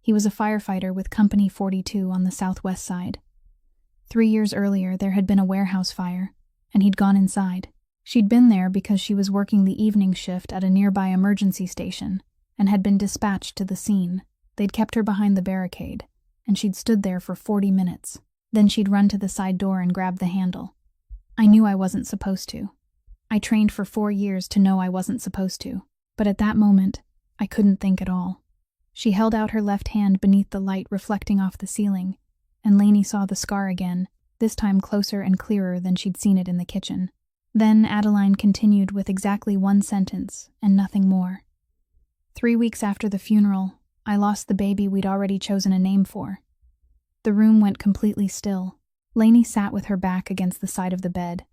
He was a firefighter with Company 42 on the southwest side. 3 years earlier, there had been a warehouse fire, and he'd gone inside. She'd been there because she was working the evening shift at a nearby emergency station, and had been dispatched to the scene. They'd kept her behind the barricade, and she'd stood there for 40 minutes. Then she'd run to the side door and grab the handle. I knew I wasn't supposed to. I trained for 4 years to know I wasn't supposed to, but at that moment, I couldn't think at all. She held out her left hand beneath the light reflecting off the ceiling, and Lainey saw the scar again, this time closer and clearer than she'd seen it in the kitchen. Then Adeline continued with exactly 1 sentence, and nothing more. 3 weeks after the funeral, I lost the baby we'd already chosen a name for. The room went completely still. Lainey sat with her back against the side of the bed,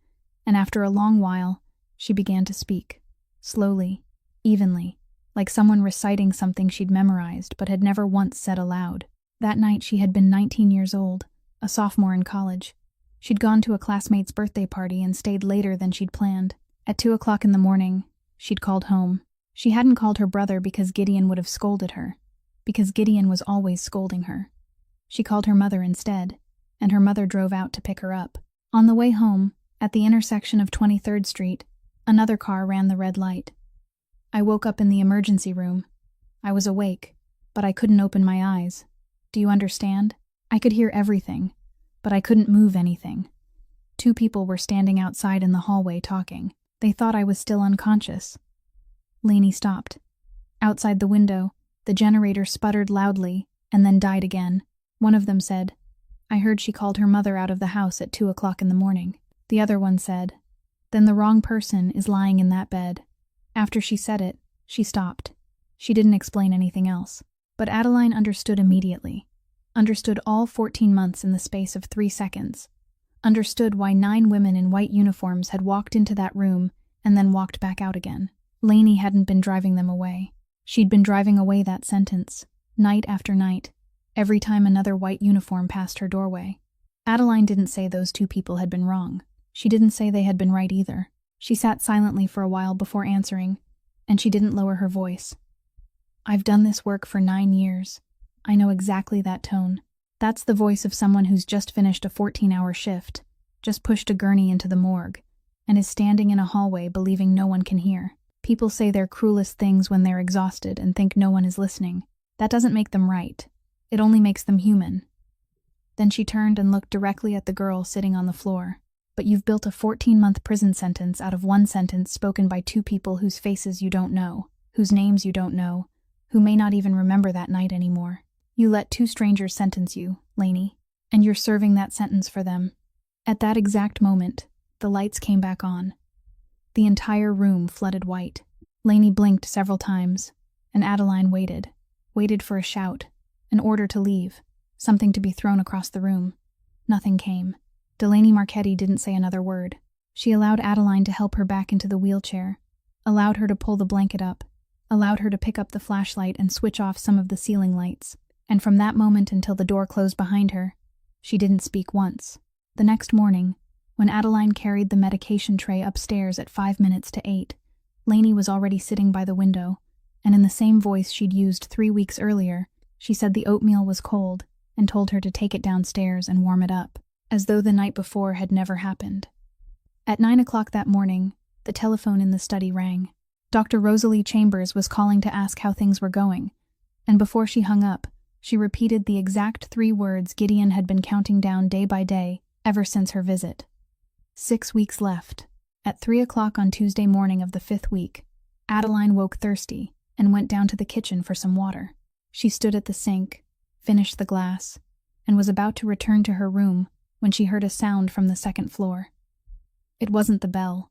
and after a long while, she began to speak, slowly, evenly, like someone reciting something she'd memorized but had never once said aloud. That night she had been 19 years old, a sophomore in college. She'd gone to a classmate's birthday party and stayed later than she'd planned. At 2 o'clock in the morning, she'd called home. She hadn't called her brother because Gideon would have scolded her, because Gideon was always scolding her. She called her mother instead, and her mother drove out to pick her up. On the way home, at the intersection of 23rd Street, another car ran the red light. I woke up in the emergency room. I was awake, but I couldn't open my eyes. Do you understand? I could hear everything, but I couldn't move anything. 2 people were standing outside in the hallway talking. They thought I was still unconscious. Lainey stopped. Outside the window, the generator sputtered loudly and then died again. One of them said, "I heard she called her mother out of the house at 2 o'clock in the morning." The other one said, "Then the wrong person is lying in that bed." After she said it, she stopped. She didn't explain anything else. But Adeline understood immediately. Understood all 14 months in the space of 3 seconds. Understood why 9 women in white uniforms had walked into that room and then walked back out again. Lainey hadn't been driving them away. She'd been driving away that sentence, night after night, every time another white uniform passed her doorway. Adeline didn't say those 2 people had been wrong. She didn't say they had been right either. She sat silently for a while before answering, and she didn't lower her voice. "I've done this work for 9 years. I know exactly that tone. That's the voice of someone who's just finished a 14-hour shift, just pushed a gurney into the morgue, and is standing in a hallway believing no one can hear. People say their cruelest things when they're exhausted and think no one is listening. That doesn't make them right. It only makes them human." Then she turned and looked directly at the girl sitting on the floor. "But you've built a 14-month prison sentence out of 1 sentence spoken by 2 people whose faces you don't know, whose names you don't know, who may not even remember that night anymore. You let two strangers sentence you, Lainey, and you're serving that sentence for them. At that exact moment, the lights came back on. The entire room flooded white. Lainey blinked several times, and Adeline waited for a shout, an order to leave, something to be thrown across the room. Nothing came. Delaney Marchetti didn't say another word. She allowed Adeline to help her back into the wheelchair, allowed her to pull the blanket up, allowed her to pick up the flashlight and switch off some of the ceiling lights. And from that moment until the door closed behind her, she didn't speak once. The next morning, when Adeline carried the medication tray upstairs at 5 minutes to 8, Lainey was already sitting by the window, and in the same voice she'd used 3 weeks earlier, she said the oatmeal was cold and told her to take it downstairs and warm it up, as though the night before had never happened. At 9 o'clock that morning, the telephone in the study rang. Dr. Rosalie Chambers was calling to ask how things were going, and before she hung up, she repeated the exact 3 words Gideon had been counting down day by day ever since her visit. 6 weeks left. At 3 o'clock on Tuesday morning of the 5th week, Adeline woke thirsty and went down to the kitchen for some water. She stood at the sink, finished the glass, and was about to return to her room when she heard a sound from the 2nd floor. It wasn't the bell.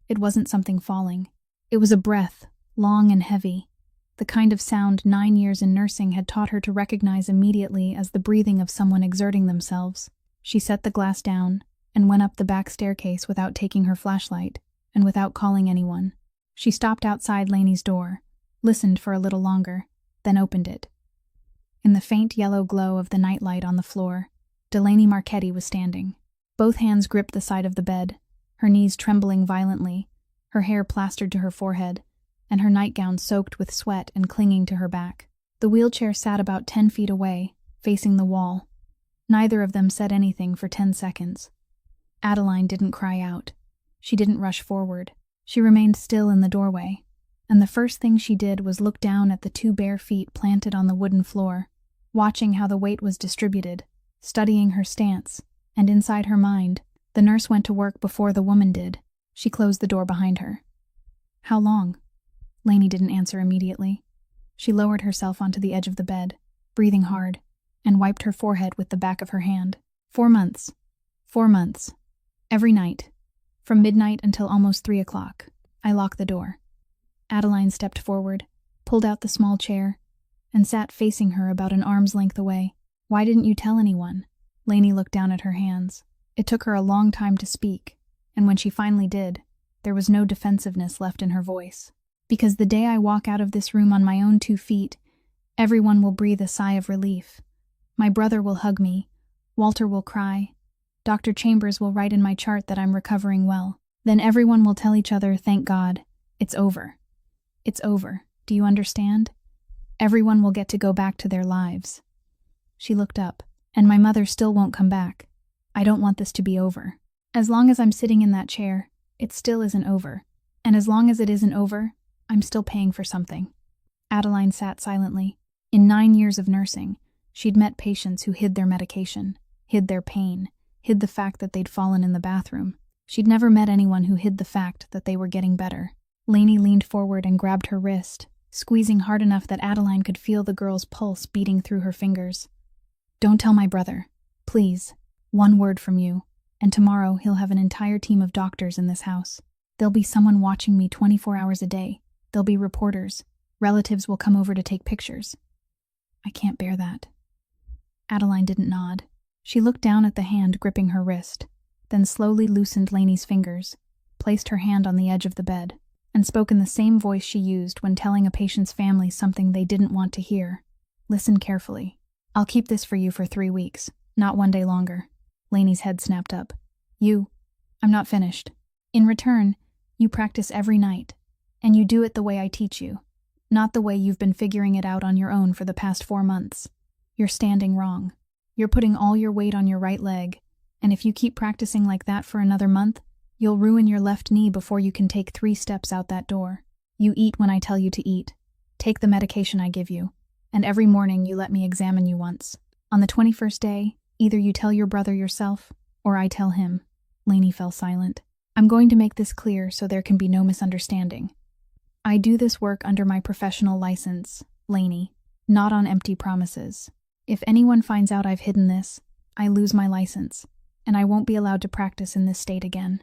It wasn't something falling. It was a breath, long and heavy, the kind of sound 9 years in nursing had taught her to recognize immediately as the breathing of someone exerting themselves. She set the glass down and went up the back staircase without taking her flashlight and without calling anyone. She stopped outside Lainey's door, listened for a little longer, then opened it. In the faint yellow glow of the nightlight on the floor, Delaney Marchetti was standing. Both hands gripped the side of the bed, her knees trembling violently, her hair plastered to her forehead, and her nightgown soaked with sweat and clinging to her back. The wheelchair sat about 10 feet away, facing the wall. Neither of them said anything for 10 seconds. Adeline didn't cry out. She didn't rush forward. She remained still in the doorway, and the first thing she did was look down at the 2 bare feet planted on the wooden floor, watching how the weight was distributed, studying her stance, and inside her mind, the nurse went to work before the woman did. She closed the door behind her. How long? Lainey didn't answer immediately. She lowered herself onto the edge of the bed, breathing hard, and wiped her forehead with the back of her hand. 4 months. 4 months. Every night. From midnight until almost 3 o'clock. I locked the door. Adeline stepped forward, pulled out the small chair, and sat facing her about an arm's length away. Why didn't you tell anyone? Lainey looked down at her hands. It took her a long time to speak, and when she finally did, there was no defensiveness left in her voice. Because the day I walk out of this room on my own 2 feet, everyone will breathe a sigh of relief. My brother will hug me. Walter will cry. Dr. Chambers will write in my chart that I'm recovering well. Then everyone will tell each other, thank God, it's over. It's over. Do you understand? Everyone will get to go back to their lives. She looked up. And my mother still won't come back. I don't want this to be over. As long as I'm sitting in that chair, it still isn't over. And as long as it isn't over, I'm still paying for something. Adeline sat silently. In 9 years of nursing, she'd met patients who hid their medication, hid their pain, hid the fact that they'd fallen in the bathroom. She'd never met anyone who hid the fact that they were getting better. Lainey leaned forward and grabbed her wrist, squeezing hard enough that Adeline could feel the girl's pulse beating through her fingers. Don't tell my brother, please. 1 word from you, and tomorrow he'll have an entire team of doctors in this house. There'll be someone watching me 24 hours a day. There'll be reporters. Relatives will come over to take pictures. I can't bear that. Adeline didn't nod. She looked down at the hand gripping her wrist, then slowly loosened Lainey's fingers, placed her hand on the edge of the bed, and spoke in the same voice she used when telling a patient's family something they didn't want to hear. Listen carefully. I'll keep this for you for 3 weeks, not 1 day longer. Lainey's head snapped up. I'm not finished. In return, you practice every night, and you do it the way I teach you, not the way you've been figuring it out on your own for the past 4 months. You're standing wrong. You're putting all your weight on your right leg, and if you keep practicing like that for another month, you'll ruin your left knee before you can take 3 steps out that door. You eat when I tell you to eat. Take the medication I give you, and every morning you let me examine you once. On the 21st day, either you tell your brother yourself, or I tell him. Lainey fell silent. I'm going to make this clear so there can be no misunderstanding. I do this work under my professional license, Lainey, not on empty promises. If anyone finds out I've hidden this, I lose my license, and I won't be allowed to practice in this state again.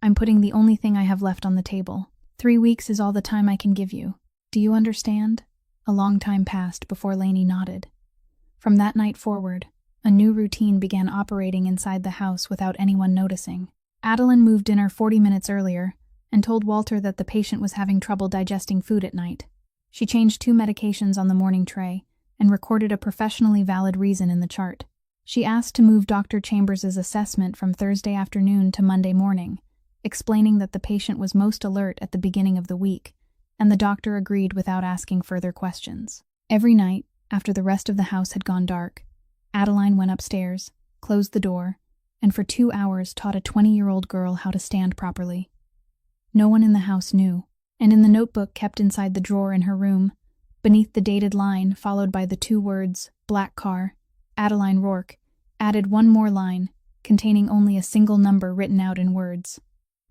I'm putting the only thing I have left on the table. 3 weeks is all the time I can give you. Do you understand? A long time passed before Lainey nodded. From that night forward, a new routine began operating inside the house without anyone noticing. Adeline moved dinner 40 minutes earlier and told Walter that the patient was having trouble digesting food at night. She changed 2 medications on the morning tray and recorded a professionally valid reason in the chart. She asked to move Dr. Chambers' assessment from Thursday afternoon to Monday morning, explaining that the patient was most alert at the beginning of the week, and the doctor agreed without asking further questions. Every night, after the rest of the house had gone dark, Adeline went upstairs, closed the door, and for 2 hours taught a 20-year-old girl how to stand properly. No one in the house knew, and in the notebook kept inside the drawer in her room, beneath the dated line followed by the 2 words, "Black Car," Adeline Rourke added one more line, containing only a single number written out in words.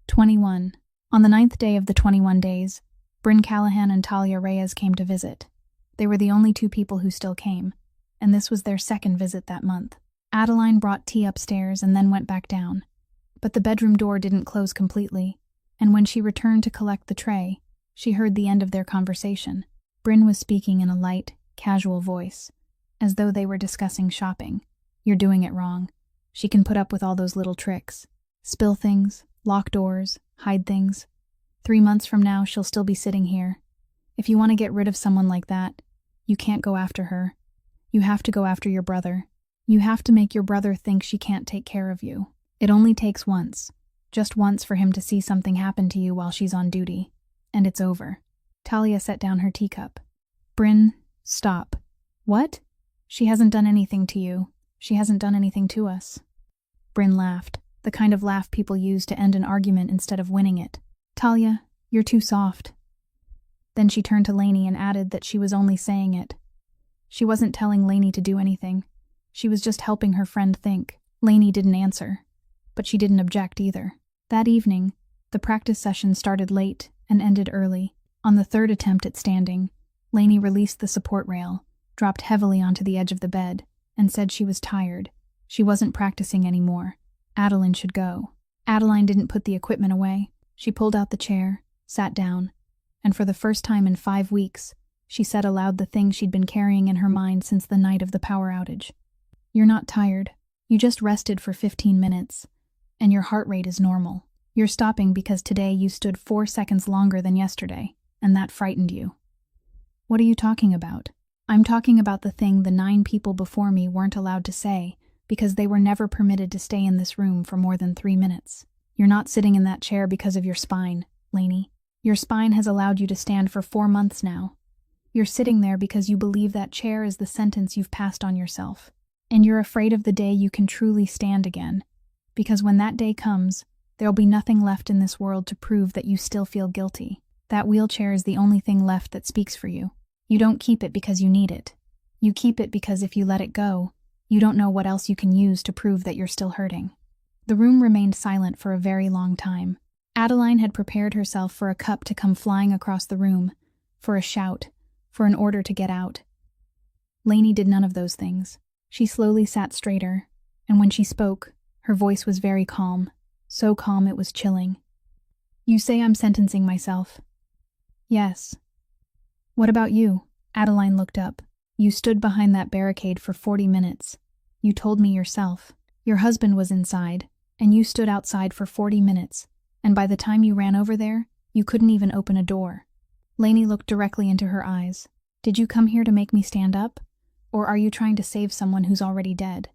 21. On the 9th day of the 21 days, Bryn Callahan and Talia Reyes came to visit. They were the only 2 people who still came, and this was their 2nd visit that month. Adeline brought tea upstairs and then went back down, but the bedroom door didn't close completely, and when she returned to collect the tray, she heard the end of their conversation. Bryn was speaking in a light, casual voice, as though they were discussing shopping. "You're doing it wrong. She can put up with all those little tricks. Spill things, lock doors, hide things. 3 months from now, she'll still be sitting here. If you want to get rid of someone like that, you can't go after her. You have to go after your brother. You have to make your brother think she can't take care of you. It only takes once, just once for him to see something happen to you while she's on duty, and it's over." Talia set down her teacup. "Bryn, stop." "What? She hasn't done anything to you. She hasn't done anything to us." Bryn laughed, the kind of laugh people use to end an argument instead of winning it. "Talia, you're too soft." Then she turned to Lainey and added that she was only saying it. She wasn't telling Lainey to do anything. She was just helping her friend think. Lainey didn't answer, but she didn't object either. That evening, the practice session started late and ended early. On the 3rd attempt at standing, Lainey released the support rail, dropped heavily onto the edge of the bed, and said she was tired. She wasn't practicing anymore. Adeline should go. Adeline didn't put the equipment away. She pulled out the chair, sat down, and for the first time in 5 weeks, she said aloud the thing she'd been carrying in her mind since the night of the power outage. "You're not tired. You just rested for 15 minutes, and your heart rate is normal. You're stopping because today you stood 4 seconds longer than yesterday, and that frightened you." "What are you talking about?" "I'm talking about the thing the 9 people before me weren't allowed to say because they were never permitted to stay in this room for more than 3 minutes. You're not sitting in that chair because of your spine, Lainey. Your spine has allowed you to stand for 4 months now. You're sitting there because you believe that chair is the sentence you've passed on yourself. And you're afraid of the day you can truly stand again, because when that day comes, there'll be nothing left in this world to prove that you still feel guilty. That wheelchair is the only thing left that speaks for you. You don't keep it because you need it. You keep it because if you let it go, you don't know what else you can use to prove that you're still hurting." The room remained silent for a very long time. Adeline had prepared herself for a cup to come flying across the room, for a shout, for an order to get out. Lainey did none of those things. She slowly sat straighter, and when she spoke, her voice was very calm, so calm it was chilling. "You say I'm sentencing myself." "Yes." "What about you?" Adeline looked up. "You stood behind that barricade for 40 minutes. You told me yourself. Your husband was inside, and you stood outside for 40 minutes, and by the time you ran over there, you couldn't even open a door." Lainey looked directly into her eyes. "Did you come here to make me stand up? Or are you trying to save someone who's already dead?"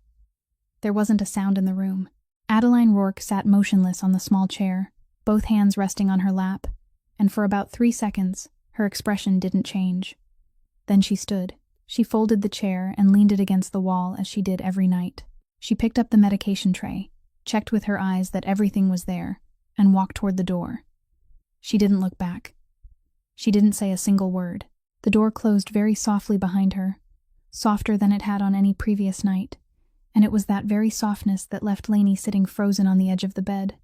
There wasn't a sound in the room. Adeline Rourke sat motionless on the small chair, both hands resting on her lap, and for about 3 seconds, her expression didn't change. Then she stood. She folded the chair and leaned it against the wall as she did every night. She picked up the medication tray, checked with her eyes that everything was there, and walked toward the door. She didn't look back. She didn't say a single word. The door closed very softly behind her, softer than it had on any previous night, and it was that very softness that left Lainey sitting frozen on the edge of the bed.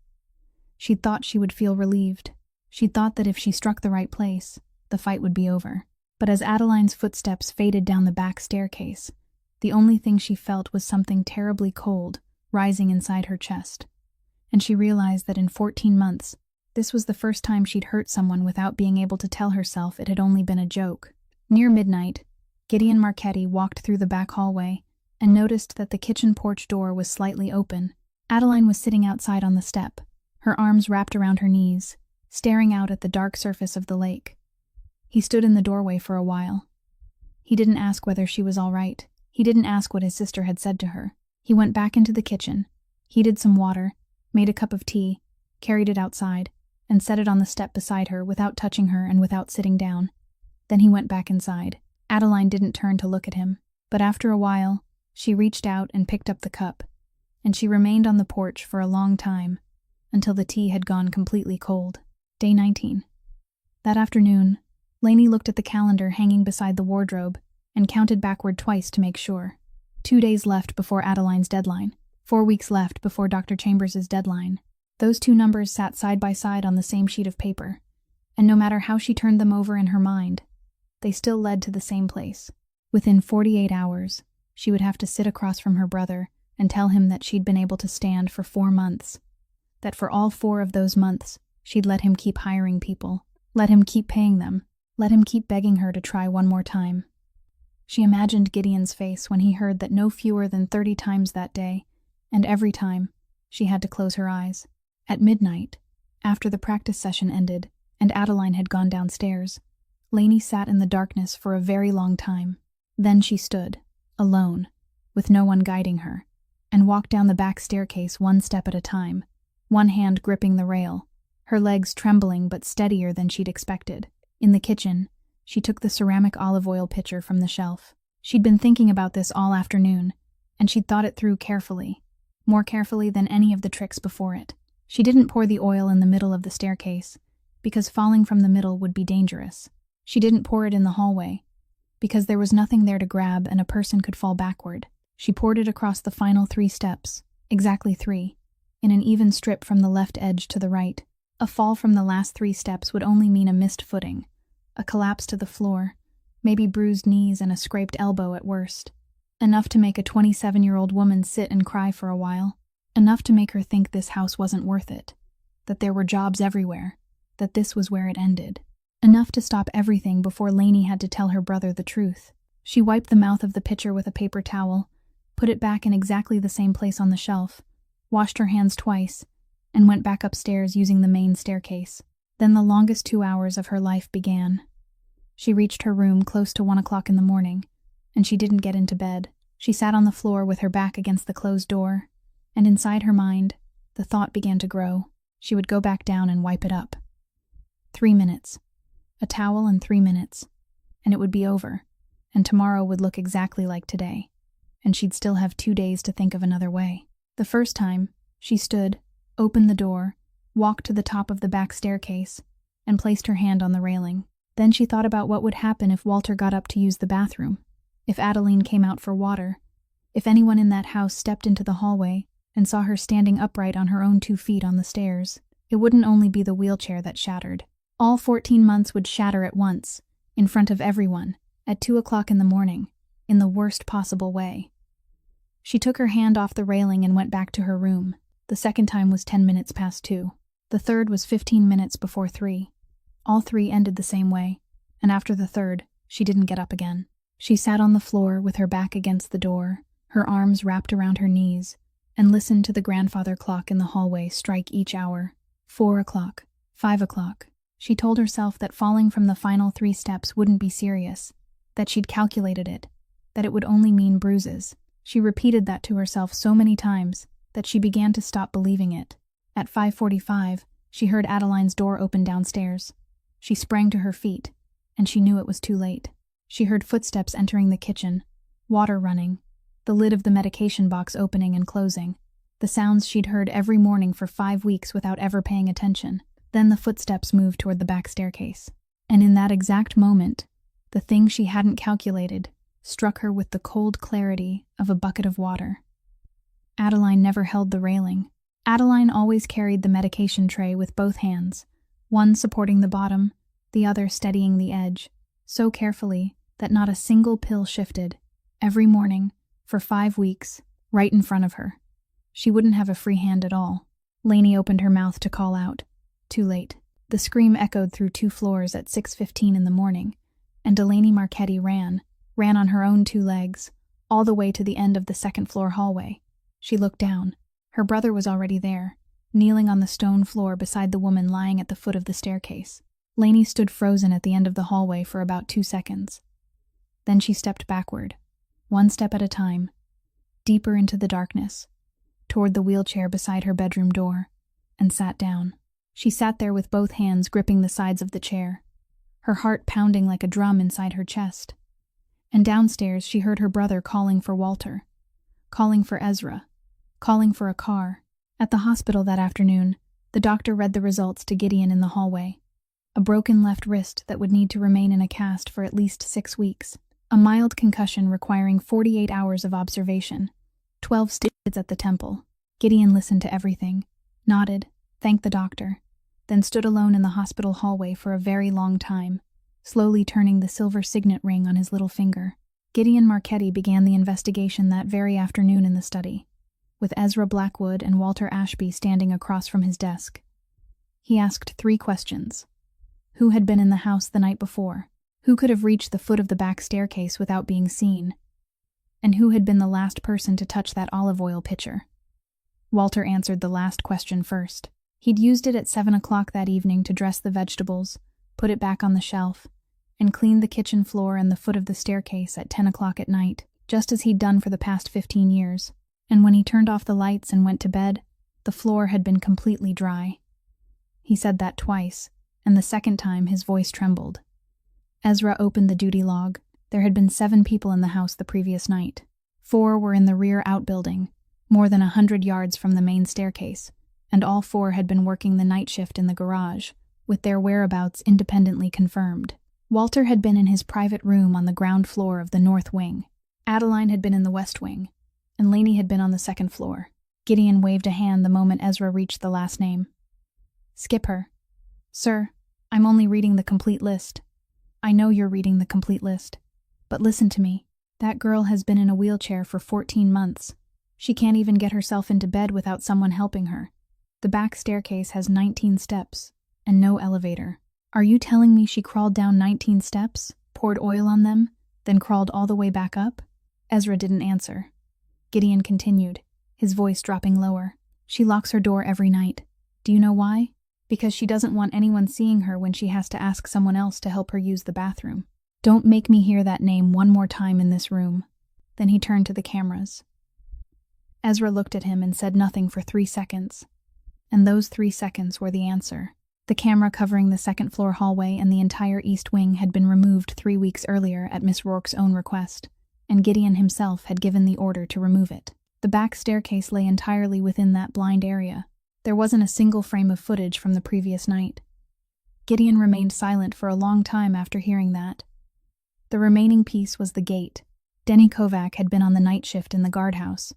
She'd thought she would feel relieved. She'd thought that if she struck the right place, the fight would be over. But as Adeline's footsteps faded down the back staircase, the only thing she felt was something terribly cold rising inside her chest. And she realized that in 14 months, this was the first time she'd hurt someone without being able to tell herself it had only been a joke. Near midnight, Gideon Marchetti walked through the back hallway and noticed that the kitchen porch door was slightly open. Adeline was sitting outside on the step, her arms wrapped around her knees, staring out at the dark surface of the lake. He stood in the doorway for a while. He didn't ask whether she was all right. He didn't ask what his sister had said to her. He went back into the kitchen, heated some water, made a cup of tea, carried it outside, and set it on the step beside her without touching her and without sitting down. Then he went back inside. Adeline didn't turn to look at him, but after a while, she reached out and picked up the cup, and she remained on the porch for a long time, until the tea had gone completely cold. Day 19. That afternoon, Lainey looked at the calendar hanging beside the wardrobe and counted backward twice to make sure. 2 days left before Adeline's deadline, 4 weeks left before Dr. Chambers's deadline. Those two numbers sat side by side on the same sheet of paper, and no matter how she turned them over in her mind, they still led to the same place. Within 48 hours, she would have to sit across from her brother and tell him that she'd been able to stand for 4 months, that for all 4 of those months, she'd let him keep hiring people, let him keep paying them, let him keep begging her to try one more time. She imagined Gideon's face when he heard that no fewer than 30 times that day, and every time, she had to close her eyes. At midnight, after the practice session ended and Adeline had gone downstairs, Lainey sat in the darkness for a very long time. Then she stood, alone, with no one guiding her, and walked down the back staircase one step at a time, one hand gripping the rail, her legs trembling but steadier than she'd expected. In the kitchen, she took the ceramic olive oil pitcher from the shelf. She'd been thinking about this all afternoon, and she'd thought it through carefully, more carefully than any of the tricks before it. She didn't pour the oil in the middle of the staircase, because falling from the middle would be dangerous. She didn't pour it in the hallway, because there was nothing there to grab and a person could fall backward. She poured it across the final 3 steps, exactly 3, in an even strip from the left edge to the right. A fall from the last 3 steps would only mean a missed footing, a collapse to the floor, maybe bruised knees and a scraped elbow at worst. Enough to make a 27-year-old woman sit and cry for a while. Enough to make her think this house wasn't worth it, that there were jobs everywhere, that this was where it ended. Enough to stop everything before Lainey had to tell her brother the truth. She wiped the mouth of the pitcher with a paper towel, put it back in exactly the same place on the shelf, washed her hands twice, and went back upstairs using the main staircase. Then the longest 2 hours of her life began. She reached her room close to 1 o'clock in the morning, and she didn't get into bed. She sat on the floor with her back against the closed door, and inside her mind, the thought began to grow. She would go back down and wipe it up. 3 minutes. A towel and 3 minutes. And it would be over, and tomorrow would look exactly like today, and she'd still have 2 days to think of another way. The first time, she stood, opened the door, walked to the top of the back staircase, and placed her hand on the railing. Then she thought about what would happen if Walter got up to use the bathroom, if Adeline came out for water, if anyone in that house stepped into the hallway and saw her standing upright on her own 2 feet on the stairs. It wouldn't only be the wheelchair that shattered. All 14 months would shatter at once, in front of everyone, at 2 o'clock in the morning, in the worst possible way. She took her hand off the railing and went back to her room. The second time was 10 minutes past 2. The third was 15 minutes before 3. All 3 ended the same way, and after the third, she didn't get up again. She sat on the floor with her back against the door, her arms wrapped around her knees, and listened to the grandfather clock in the hallway strike each hour. 4 o'clock, 5 o'clock. She told herself that falling from the final 3 steps wouldn't be serious, that she'd calculated it, that it would only mean bruises. She repeated that to herself so many times that she began to stop believing it. At 5:45, she heard Adeline's door open downstairs. She sprang to her feet, and she knew it was too late. She heard footsteps entering the kitchen, water running, the lid of the medication box opening and closing, the sounds she'd heard every morning for 5 weeks without ever paying attention. Then the footsteps moved toward the back staircase. And in that exact moment, the thing she hadn't calculated struck her with the cold clarity of a bucket of water. Adeline never held the railing. Adeline always carried the medication tray with both hands, one supporting the bottom, the other steadying the edge. so carefully that not a single pill shifted, every morning, for 5 weeks, right in front of her. She wouldn't have a free hand at all. Lainey opened her mouth to call out. Too late. The scream echoed through 2 floors at 6:15 in the morning, and Delaney Marchetti ran on her own 2 legs, all the way to the end of the 2nd floor hallway. She looked down. Her brother was already there, kneeling on the stone floor beside the woman lying at the foot of the staircase. Lainey stood frozen at the end of the hallway for about 2 seconds. Then she stepped backward, 1 step at a time, deeper into the darkness, toward the wheelchair beside her bedroom door, and sat down. She sat there with both hands gripping the sides of the chair, her heart pounding like a drum inside her chest. And downstairs she heard her brother calling for Walter, calling for Ezra, calling for a car. At the hospital that afternoon, the doctor read the results to Gideon in the hallway. A broken left wrist that would need to remain in a cast for at least 6 weeks. A mild concussion requiring 48 hours of observation. 12 stitches at the temple. Gideon listened to everything, nodded, thanked the doctor, then stood alone in the hospital hallway for a very long time, slowly turning the silver signet ring on his little finger. Gideon Marchetti began the investigation that very afternoon in the study, with Ezra Blackwood and Walter Ashby standing across from his desk. He asked 3 questions. Who had been in the house the night before? Who could have reached the foot of the back staircase without being seen? And who had been the last person to touch that olive oil pitcher? Walter answered the last question first. He'd used it at 7 o'clock that evening to dress the vegetables, put it back on the shelf, and clean the kitchen floor and the foot of the staircase at 10 o'clock at night, just as he'd done for the past 15 years. And when he turned off the lights and went to bed, the floor had been completely dry. He said that twice, and the second time his voice trembled. Ezra opened the duty log. There had been 7 people in the house the previous night. 4 were in the rear outbuilding, more than 100 yards from the main staircase, and all 4 had been working the night shift in the garage, with their whereabouts independently confirmed. Walter had been in his private room on the ground floor of the north wing. Adeline had been in the west wing, and Lainey had been on the 2nd floor. Gideon waved a hand the moment Ezra reached the last name. Skip her. Sir, I'm only reading the complete list. I know you're reading the complete list. But listen to me. That girl has been in a wheelchair for 14 months. She can't even get herself into bed without someone helping her. The back staircase has 19 steps, and no elevator. Are you telling me she crawled down 19 steps, poured oil on them, then crawled all the way back up? Ezra didn't answer. Gideon continued, his voice dropping lower. She locks her door every night. Do you know why? Because she doesn't want anyone seeing her when she has to ask someone else to help her use the bathroom. Don't make me hear that name one more time in this room. Then he turned to the cameras. Ezra looked at him and said nothing for 3 seconds. And those 3 seconds were the answer. The camera covering the 2nd floor hallway and the entire east wing had been removed 3 weeks earlier at Miss Rourke's own request, and Gideon himself had given the order to remove it. The back staircase lay entirely within that blind area. There wasn't a single frame of footage from the previous night. Gideon remained silent for a long time after hearing that. The remaining piece was the gate. Denny Kovac had been on the night shift in the guardhouse,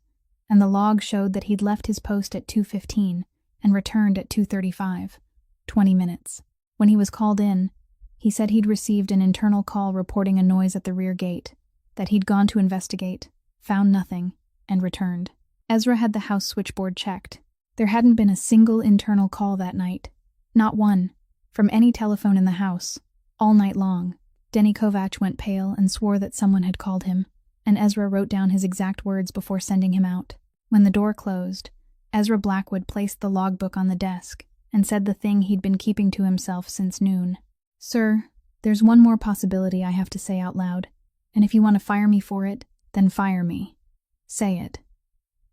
and the log showed that he'd left his post at 2:15 and returned at 2:35, 20 minutes. When he was called in, he said he'd received an internal call reporting a noise at the rear gate, that he'd gone to investigate, found nothing, and returned. Ezra had the house switchboard checked. There hadn't been a single internal call that night, not one, from any telephone in the house, all night long. Denny Kovac went pale and swore that someone had called him, and Ezra wrote down his exact words before sending him out. When the door closed, Ezra Blackwood placed the logbook on the desk and said the thing he'd been keeping to himself since noon. Sir, there's one more possibility I have to say out loud, and if you want to fire me for it, then fire me. Say it.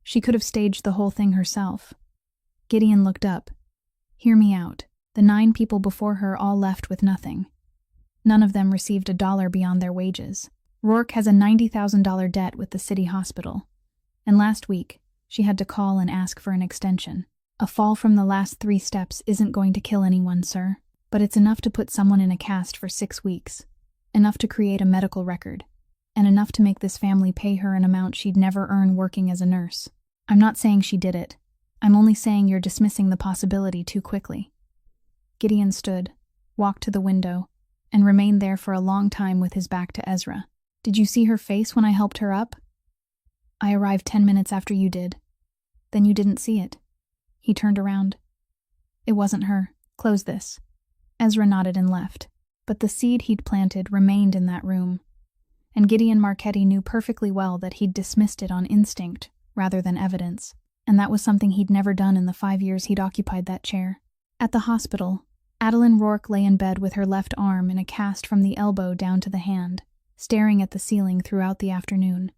She could have staged the whole thing herself. Gideon looked up. Hear me out. The 9 people before her all left with nothing. None of them received $1 beyond their wages. Rourke has a $90,000 debt with the city hospital, and last week she had to call and ask for an extension. A fall from the last 3 steps isn't going to kill anyone, sir, but it's enough to put someone in a cast for 6 weeks, enough to create a medical record, and enough to make this family pay her an amount she'd never earn working as a nurse. I'm not saying she did it. I'm only saying you're dismissing the possibility too quickly. Gideon stood, walked to the window, and remained there for a long time with his back to Ezra. Did you see her face when I helped her up? I arrived 10 minutes after you did. Then you didn't see it. He turned around. It wasn't her. Close this. Ezra nodded and left. But the seed he'd planted remained in that room. And Gideon Marchetti knew perfectly well that he'd dismissed it on instinct rather than evidence. And that was something he'd never done in the 5 years he'd occupied that chair. At the hospital, Adeline Rourke lay in bed with her left arm in a cast from the elbow down to the hand, staring at the ceiling throughout the afternoon.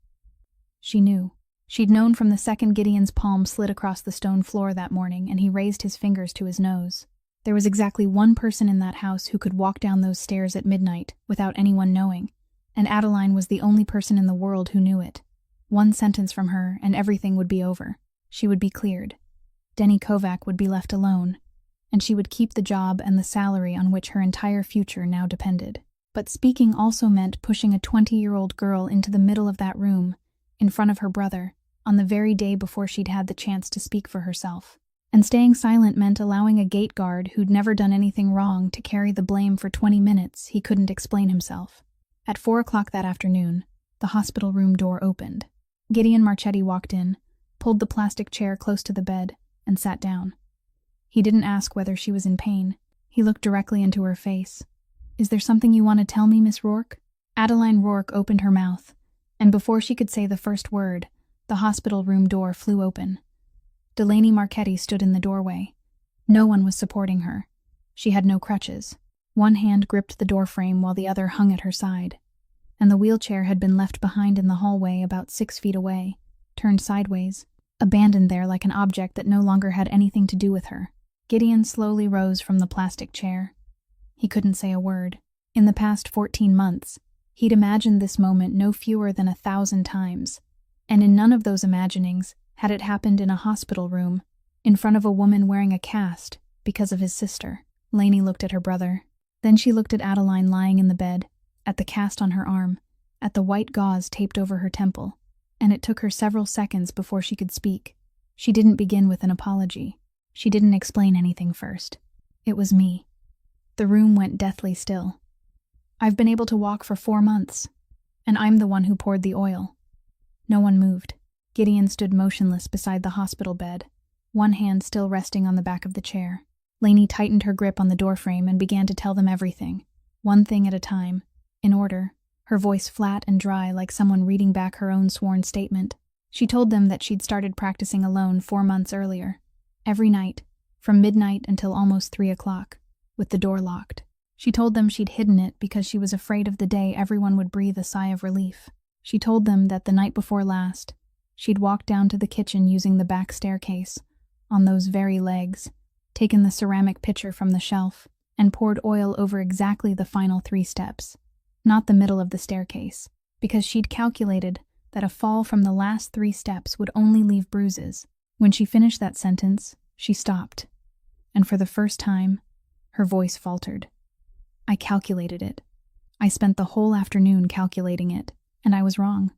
She knew. She'd known from the second Gideon's palm slid across the stone floor that morning and he raised his fingers to his nose. There was exactly one person in that house who could walk down those stairs at midnight without anyone knowing, and Adeline was the only person in the world who knew it. One sentence from her and everything would be over. She would be cleared. Denny Kovac would be left alone, and she would keep the job and the salary on which her entire future now depended. But speaking also meant pushing a 20-year-old girl into the middle of that room, in front of her brother, on the very day before she'd had the chance to speak for herself. And staying silent meant allowing a gate guard who'd never done anything wrong to carry the blame for 20 minutes he couldn't explain himself. At 4 o'clock that afternoon, the hospital room door opened. Gideon Marchetti walked in, pulled the plastic chair close to the bed, and sat down. He didn't ask whether she was in pain. He looked directly into her face. Is there something you want to tell me, Miss Rourke? Adeline Rourke opened her mouth, and before she could say the first word, the hospital room door flew open. Delaney Marchetti stood in the doorway. No one was supporting her. She had no crutches. One hand gripped the doorframe while the other hung at her side. And the wheelchair had been left behind in the hallway about 6 feet away, turned sideways, abandoned there like an object that no longer had anything to do with her. Gideon slowly rose from the plastic chair. He couldn't say a word. In the past 14 months, he'd imagined this moment no fewer than 1,000 times. And in none of those imaginings had it happened in a hospital room, in front of a woman wearing a cast, because of his sister. Lainey looked at her brother. Then she looked at Adeline lying in the bed, at the cast on her arm, at the white gauze taped over her temple, and it took her several seconds before she could speak. She didn't begin with an apology. She didn't explain anything first. It was me. The room went deathly still. I've been able to walk for 4 months, and I'm the one who poured the oil. No one moved. Gideon stood motionless beside the hospital bed, one hand still resting on the back of the chair. Lainey tightened her grip on the doorframe and began to tell them everything, one thing at a time, in order, her voice flat and dry like someone reading back her own sworn statement. She told them that she'd started practicing alone 4 months earlier, every night, from midnight until almost 3 o'clock, with the door locked. She told them she'd hidden it because she was afraid of the day everyone would breathe a sigh of relief. She told them that the night before last, she'd walked down to the kitchen using the back staircase, on those very legs, taken the ceramic pitcher from the shelf, and poured oil over exactly the final 3 steps, not the middle of the staircase, because she'd calculated that a fall from the last 3 steps would only leave bruises. When she finished that sentence, she stopped, and for the first time, her voice faltered. I calculated it. I spent the whole afternoon calculating it, and I was wrong.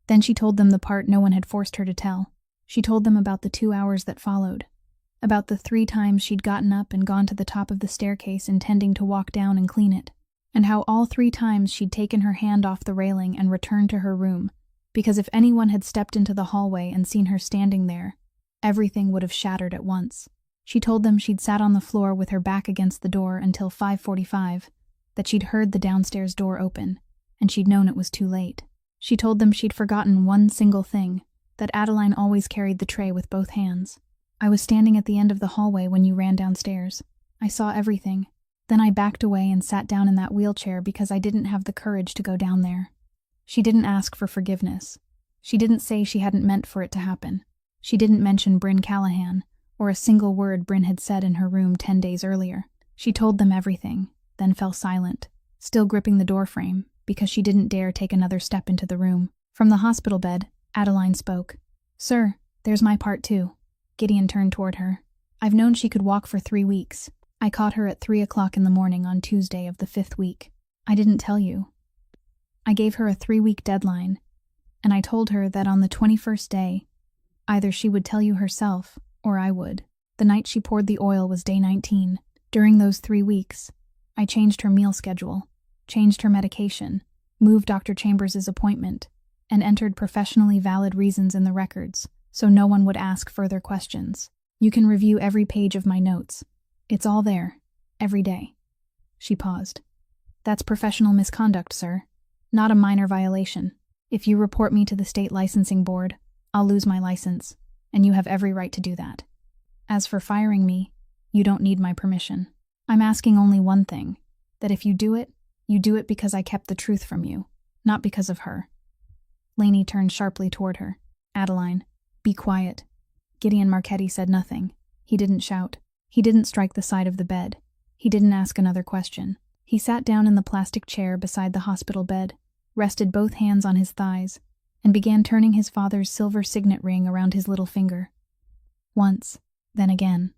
Then she told them the part no one had forced her to tell. She told them about the 2 hours that followed, about the 3 times she'd gotten up and gone to the top of the staircase intending to walk down and clean it, and how all 3 times she'd taken her hand off the railing and returned to her room, because if anyone had stepped into the hallway and seen her standing there, everything would have shattered at once. She told them she'd sat on the floor with her back against the door until 5:45, that she'd heard the downstairs door open, and she'd known it was too late. She told them she'd forgotten one single thing, that Adeline always carried the tray with both hands. I was standing at the end of the hallway when you ran downstairs. I saw everything. Then I backed away and sat down in that wheelchair because I didn't have the courage to go down there. She didn't ask for forgiveness. She didn't say she hadn't meant for it to happen. She didn't mention Bryn Callahan, or a single word Bryn had said in her room 10 days earlier. She told them everything, then fell silent, still gripping the doorframe, because she didn't dare take another step into the room. From the hospital bed, Adeline spoke. Sir, there's my part too. Gideon turned toward her. I've known she could walk for 3 weeks. I caught her at 3 o'clock in the morning on Tuesday of the 5th week. I didn't tell you. I gave her a 3-week deadline, and I told her that on the 21st day, either she would tell you herself, or I would. The night she poured the oil was day 19. During those 3 weeks, I changed her meal schedule, changed her medication, moved Dr. Chambers' appointment, and entered professionally valid reasons in the records, so no one would ask further questions. You can review every page of my notes. It's all there, every day. She paused. That's professional misconduct, sir. Not a minor violation. If you report me to the state licensing board, I'll lose my license, and you have every right to do that. As for firing me, you don't need my permission. I'm asking only one thing, that if you do it because I kept the truth from you, not because of her. Lainey turned sharply toward her. Adeline, be quiet. Gideon Marchetti said nothing. He didn't shout. He didn't strike the side of the bed. He didn't ask another question. He sat down in the plastic chair beside the hospital bed, rested both hands on his thighs, and began turning his father's silver signet ring around his little finger. Once, then again.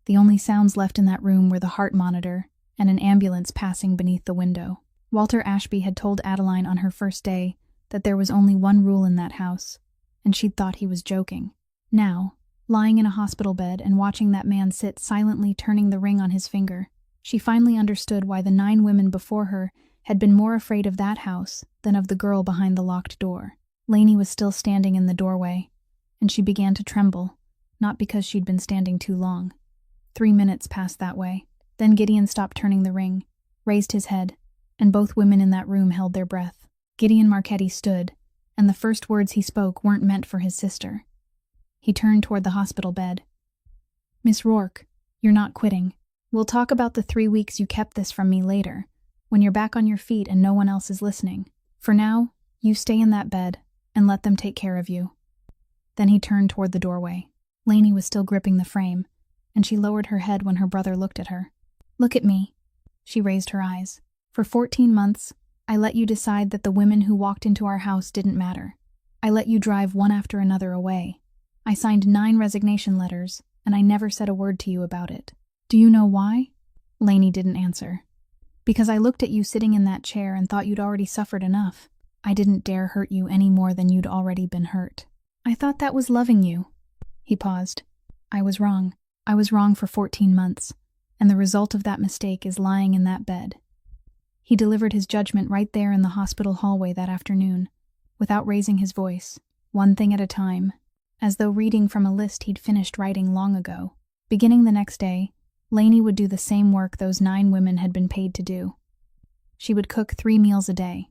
The only sounds left in that room were the heart monitor and an ambulance passing beneath the window. Walter Ashby had told Adeline on her first day that there was only one rule in that house, and she'd thought he was joking. Now, lying in a hospital bed and watching that man sit silently turning the ring on his finger, she finally understood why the 9 women before her had been more afraid of that house than of the girl behind the locked door. Lainey was still standing in the doorway, and she began to tremble, not because she'd been standing too long. 3 minutes passed that way. Then Gideon stopped turning the ring, raised his head, and both women in that room held their breath. Gideon Marchetti stood, and the first words he spoke weren't meant for his sister. He turned toward the hospital bed. Miss Rourke, you're not quitting. We'll talk about the 3 weeks you kept this from me later, when you're back on your feet and no one else is listening. For now, you stay in that bed and let them take care of you. Then he turned toward the doorway. Lainey was still gripping the frame, and she lowered her head when her brother looked at her. Look at me. She raised her eyes. For 14 months, I let you decide that the women who walked into our house didn't matter. I let you drive one after another away. I signed 9 resignation letters, and I never said a word to you about it. Do you know why? Lainey didn't answer. Because I looked at you sitting in that chair and thought you'd already suffered enough. I didn't dare hurt you any more than you'd already been hurt. I thought that was loving you. He paused. I was wrong. I was wrong for 14 months. And the result of that mistake is lying in that bed. He delivered his judgment right there in the hospital hallway that afternoon, without raising his voice, one thing at a time, as though reading from a list he'd finished writing long ago. Beginning the next day, Lainey would do the same work those 9 women had been paid to do. She would cook 3 meals a day.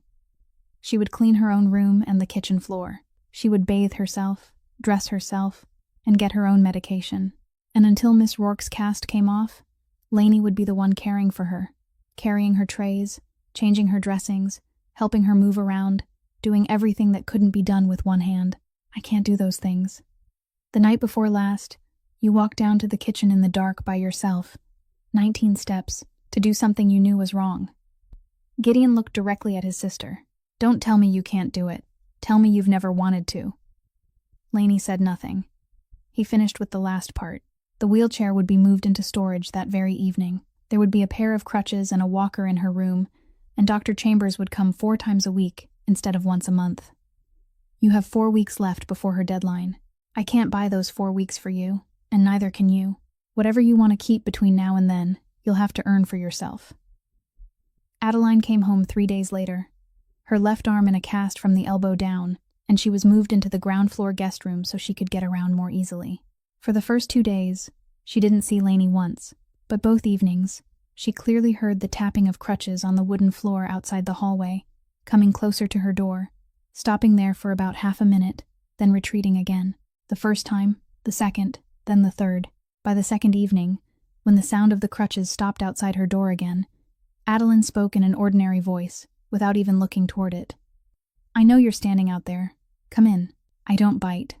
She would clean her own room and the kitchen floor. She would bathe herself, dress herself, and get her own medication. And until Miss Rourke's cast came off, Lainey would be the one caring for her, carrying her trays, changing her dressings, helping her move around, doing everything that couldn't be done with one hand. I can't do those things. The night before last, you walked down to the kitchen in the dark by yourself, 19 steps, to do something you knew was wrong. Gideon looked directly at his sister. Don't tell me you can't do it. Tell me you've never wanted to. Lainey said nothing. He finished with the last part. The wheelchair would be moved into storage that very evening. There would be a pair of crutches and a walker in her room, and Dr. Chambers would come 4 times a week instead of once a month. You have 4 weeks left before her deadline. I can't buy those 4 weeks for you, and neither can you. Whatever you want to keep between now and then, you'll have to earn for yourself. Adeline came home 3 days later, her left arm in a cast from the elbow down, and she was moved into the ground floor guest room so she could get around more easily. For the first 2 days, she didn't see Lainey once, but both evenings, she clearly heard the tapping of crutches on the wooden floor outside the hallway, coming closer to her door, stopping there for about half a minute, then retreating again. The first time, the second, then the third. By the second evening, when the sound of the crutches stopped outside her door again, Adeline spoke in an ordinary voice, without even looking toward it. I know you're standing out there. Come in. I don't bite.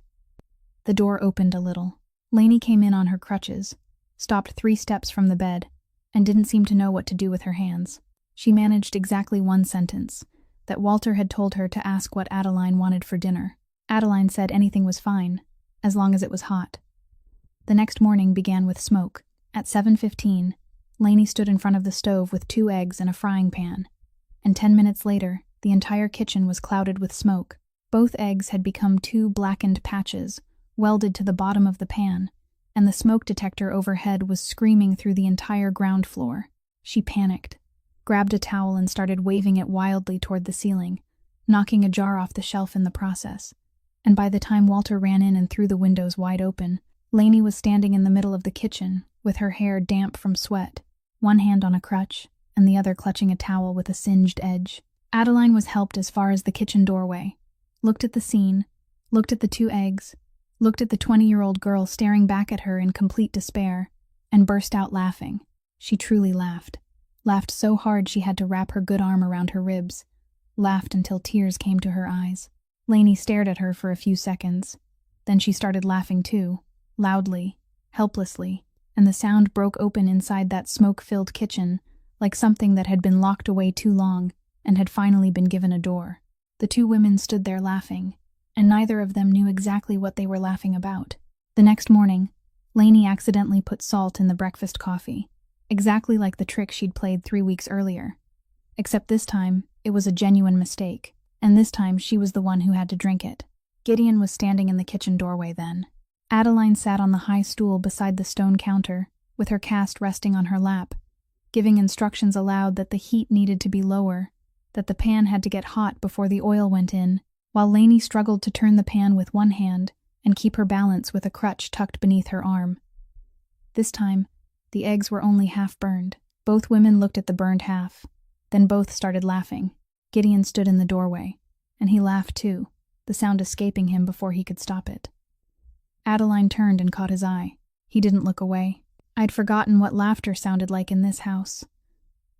The door opened a little. Lainey came in on her crutches, stopped 3 steps from the bed, and didn't seem to know what to do with her hands. She managed exactly 1 sentence, that Walter had told her to ask what Adeline wanted for dinner. Adeline said anything was fine, as long as it was hot. The next morning began with smoke. At 7:15, Lainey stood in front of the stove with 2 eggs and a frying pan, and 10 minutes later, the entire kitchen was clouded with smoke. Both eggs had become 2 blackened patches, welded to the bottom of the pan, and the smoke detector overhead was screaming through the entire ground floor. She panicked, grabbed a towel and started waving it wildly toward the ceiling, knocking a jar off the shelf in the process. And by the time Walter ran in and threw the windows wide open, Lainey was standing in the middle of the kitchen, with her hair damp from sweat, one hand on a crutch, and the other clutching a towel with a singed edge. Adeline was helped as far as the kitchen doorway, looked at the scene, looked at the 2 eggs, looked at the 20-year-old girl staring back at her in complete despair, and burst out laughing. She truly laughed. Laughed so hard she had to wrap her good arm around her ribs. Laughed until tears came to her eyes. Lainey stared at her for a few seconds. Then she started laughing too, loudly, helplessly, and the sound broke open inside that smoke-filled kitchen, like something that had been locked away too long and had finally been given a door. The 2 women stood there laughing, and neither of them knew exactly what they were laughing about. The next morning, Lainey accidentally put salt in the breakfast coffee, exactly like the trick she'd played 3 weeks earlier. Except this time, it was a genuine mistake, and this time she was the one who had to drink it. Gideon was standing in the kitchen doorway then. Adeline sat on the high stool beside the stone counter, with her cast resting on her lap, giving instructions aloud that the heat needed to be lower, that the pan had to get hot before the oil went in, while Lainey struggled to turn the pan with one hand and keep her balance with a crutch tucked beneath her arm. This time, the eggs were only half burned. Both women looked at the burned half. Then both started laughing. Gideon stood in the doorway, and he laughed too, the sound escaping him before he could stop it. Adeline turned and caught his eye. He didn't look away. I'd forgotten what laughter sounded like in this house.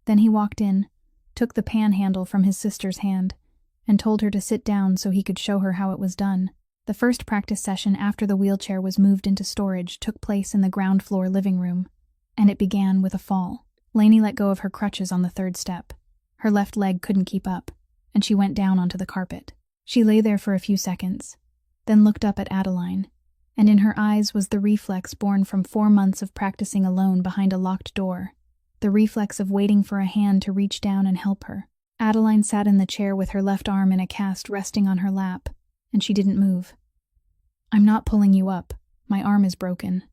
Then he walked in, took the pan handle from his sister's hand, and told her to sit down so he could show her how it was done. The first practice session after the wheelchair was moved into storage took place in the ground floor living room, and it began with a fall. Lainey let go of her crutches on the 3rd step. Her left leg couldn't keep up, and she went down onto the carpet. She lay there for a few seconds, then looked up at Adeline, and in her eyes was the reflex born from 4 months of practicing alone behind a locked door, the reflex of waiting for a hand to reach down and help her. Adeline sat in the chair with her left arm in a cast resting on her lap, and she didn't move. I'm not pulling you up. My arm is broken.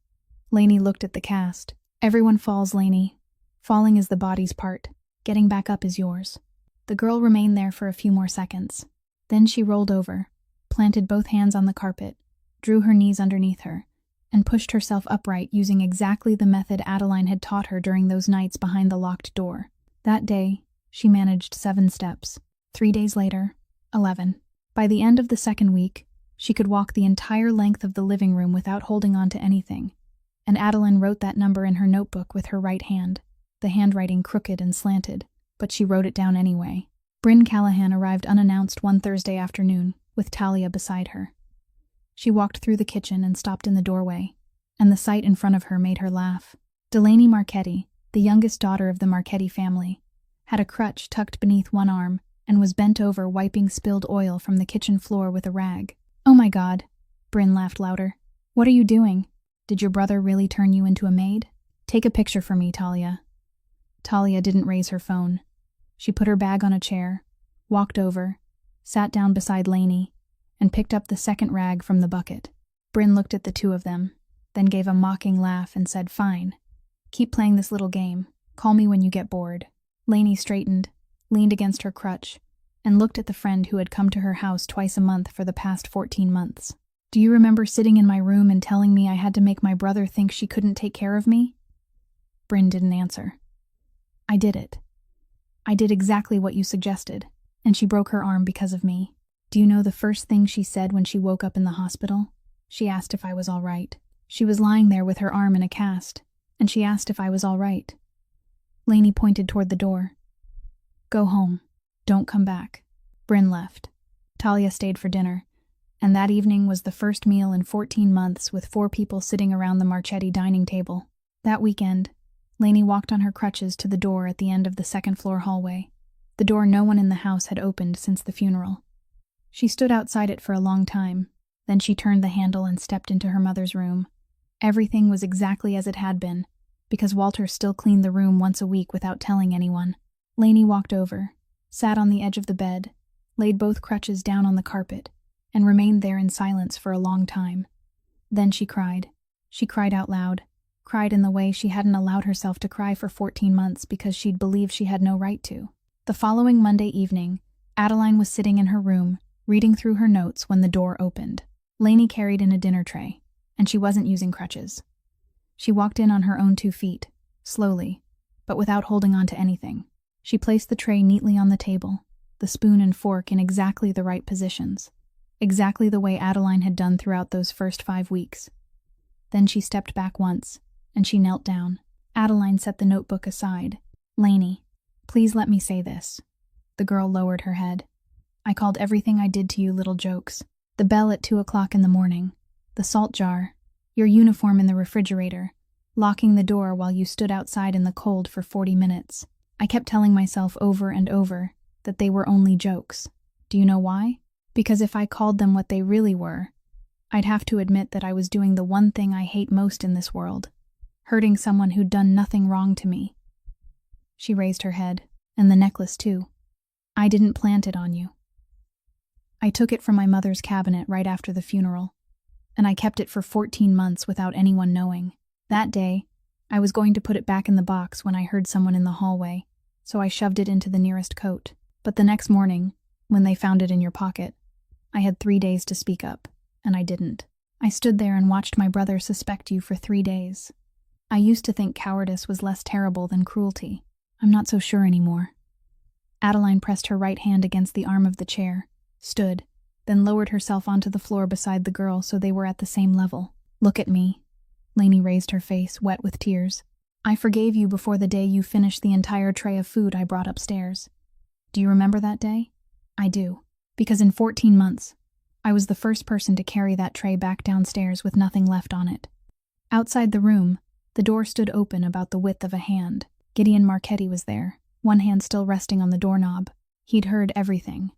Lainey looked at the cast. Everyone falls, Lainey. Falling is the body's part. Getting back up is yours. The girl remained there for a few more seconds. Then she rolled over, planted both hands on the carpet, drew her knees underneath her, and pushed herself upright using exactly the method Adeline had taught her during those nights behind the locked door. That day, she managed 7 steps. 3 days later, 11. By the end of the 2nd week, she could walk the entire length of the living room without holding on to anything, and Adeline wrote that number in her notebook with her right hand, the handwriting crooked and slanted, but she wrote it down anyway. Bryn Callahan arrived unannounced one Thursday afternoon, with Talia beside her. She walked through the kitchen and stopped in the doorway, and the sight in front of her made her laugh. Delaney Marchetti, the youngest daughter of the Marchetti family, had a crutch tucked beneath one arm and was bent over wiping spilled oil from the kitchen floor with a rag. Oh my God, Bryn laughed louder. What are you doing? Did your brother really turn you into a maid? Take a picture for me, Talia. Talia didn't raise her phone. She put her bag on a chair, walked over, sat down beside Lainey, and picked up the 2nd rag from the bucket. Bryn looked at the 2 of them, then gave a mocking laugh and said, Fine. Keep playing this little game. Call me when you get bored. Lainey straightened, leaned against her crutch, and looked at the friend who had come to her house twice a month for the past 14 months. Do you remember sitting in my room and telling me I had to make my brother think she couldn't take care of me? Bryn didn't answer. I did it. I did exactly what you suggested, and she broke her arm because of me. Do you know the first thing she said when she woke up in the hospital? She asked if I was all right. She was lying there with her arm in a cast, and she asked if I was all right. Lainey pointed toward the door. Go home. Don't come back. Bryn left. Talia stayed for dinner, and that evening was the first meal in 14 months with 4 people sitting around the Marchetti dining table. That weekend, Lainey walked on her crutches to the door at the end of the 2nd floor hallway, the door no one in the house had opened since the funeral. She stood outside it for a long time, then she turned the handle and stepped into her mother's room. Everything was exactly as it had been, because Walter still cleaned the room once a week without telling anyone. Lainey walked over, sat on the edge of the bed, laid both crutches down on the carpet, and remained there in silence for a long time. Then she cried. She cried out loud, cried in the way she hadn't allowed herself to cry for 14 months because she'd believed she had no right to. The following Monday evening, Adeline was sitting in her room, reading through her notes when the door opened. Lainey carried in a dinner tray, and she wasn't using crutches. She walked in on her own 2 feet, slowly, but without holding on to anything. She placed the tray neatly on the table, the spoon and fork in exactly the right positions, exactly the way Adeline had done throughout those first 5 weeks. Then she stepped back once, and she knelt down. Adeline set the notebook aside. "Lainey, please let me say this." The girl lowered her head. "I called everything I did to you little jokes. The bell at 2 o'clock in the morning, the salt jar, your uniform in the refrigerator, locking the door while you stood outside in the cold for 40 minutes. I kept telling myself over and over that they were only jokes. Do you know why? Because if I called them what they really were, I'd have to admit that I was doing the one thing I hate most in this world, hurting someone who'd done nothing wrong to me." She raised her head, and the necklace too. "I didn't plant it on you. I took it from my mother's cabinet right after the funeral, and I kept it for 14 months without anyone knowing. That day, I was going to put it back in the box when I heard someone in the hallway, so I shoved it into the nearest coat. But the next morning, when they found it in your pocket, I had 3 days to speak up, and I didn't. I stood there and watched my brother suspect you for 3 days. I used to think cowardice was less terrible than cruelty. I'm not so sure anymore." Adeline pressed her right hand against the arm of the chair, stood, then lowered herself onto the floor beside the girl so they were at the same level. "Look at me." Lainey raised her face, wet with tears. "I forgave you before the day you finished the entire tray of food I brought upstairs. Do you remember that day? I do. Because in 14 months, I was the first person to carry that tray back downstairs with nothing left on it." Outside the room, the door stood open about the width of a hand. Gideon Marchetti was there, one hand still resting on the doorknob. He'd heard everything.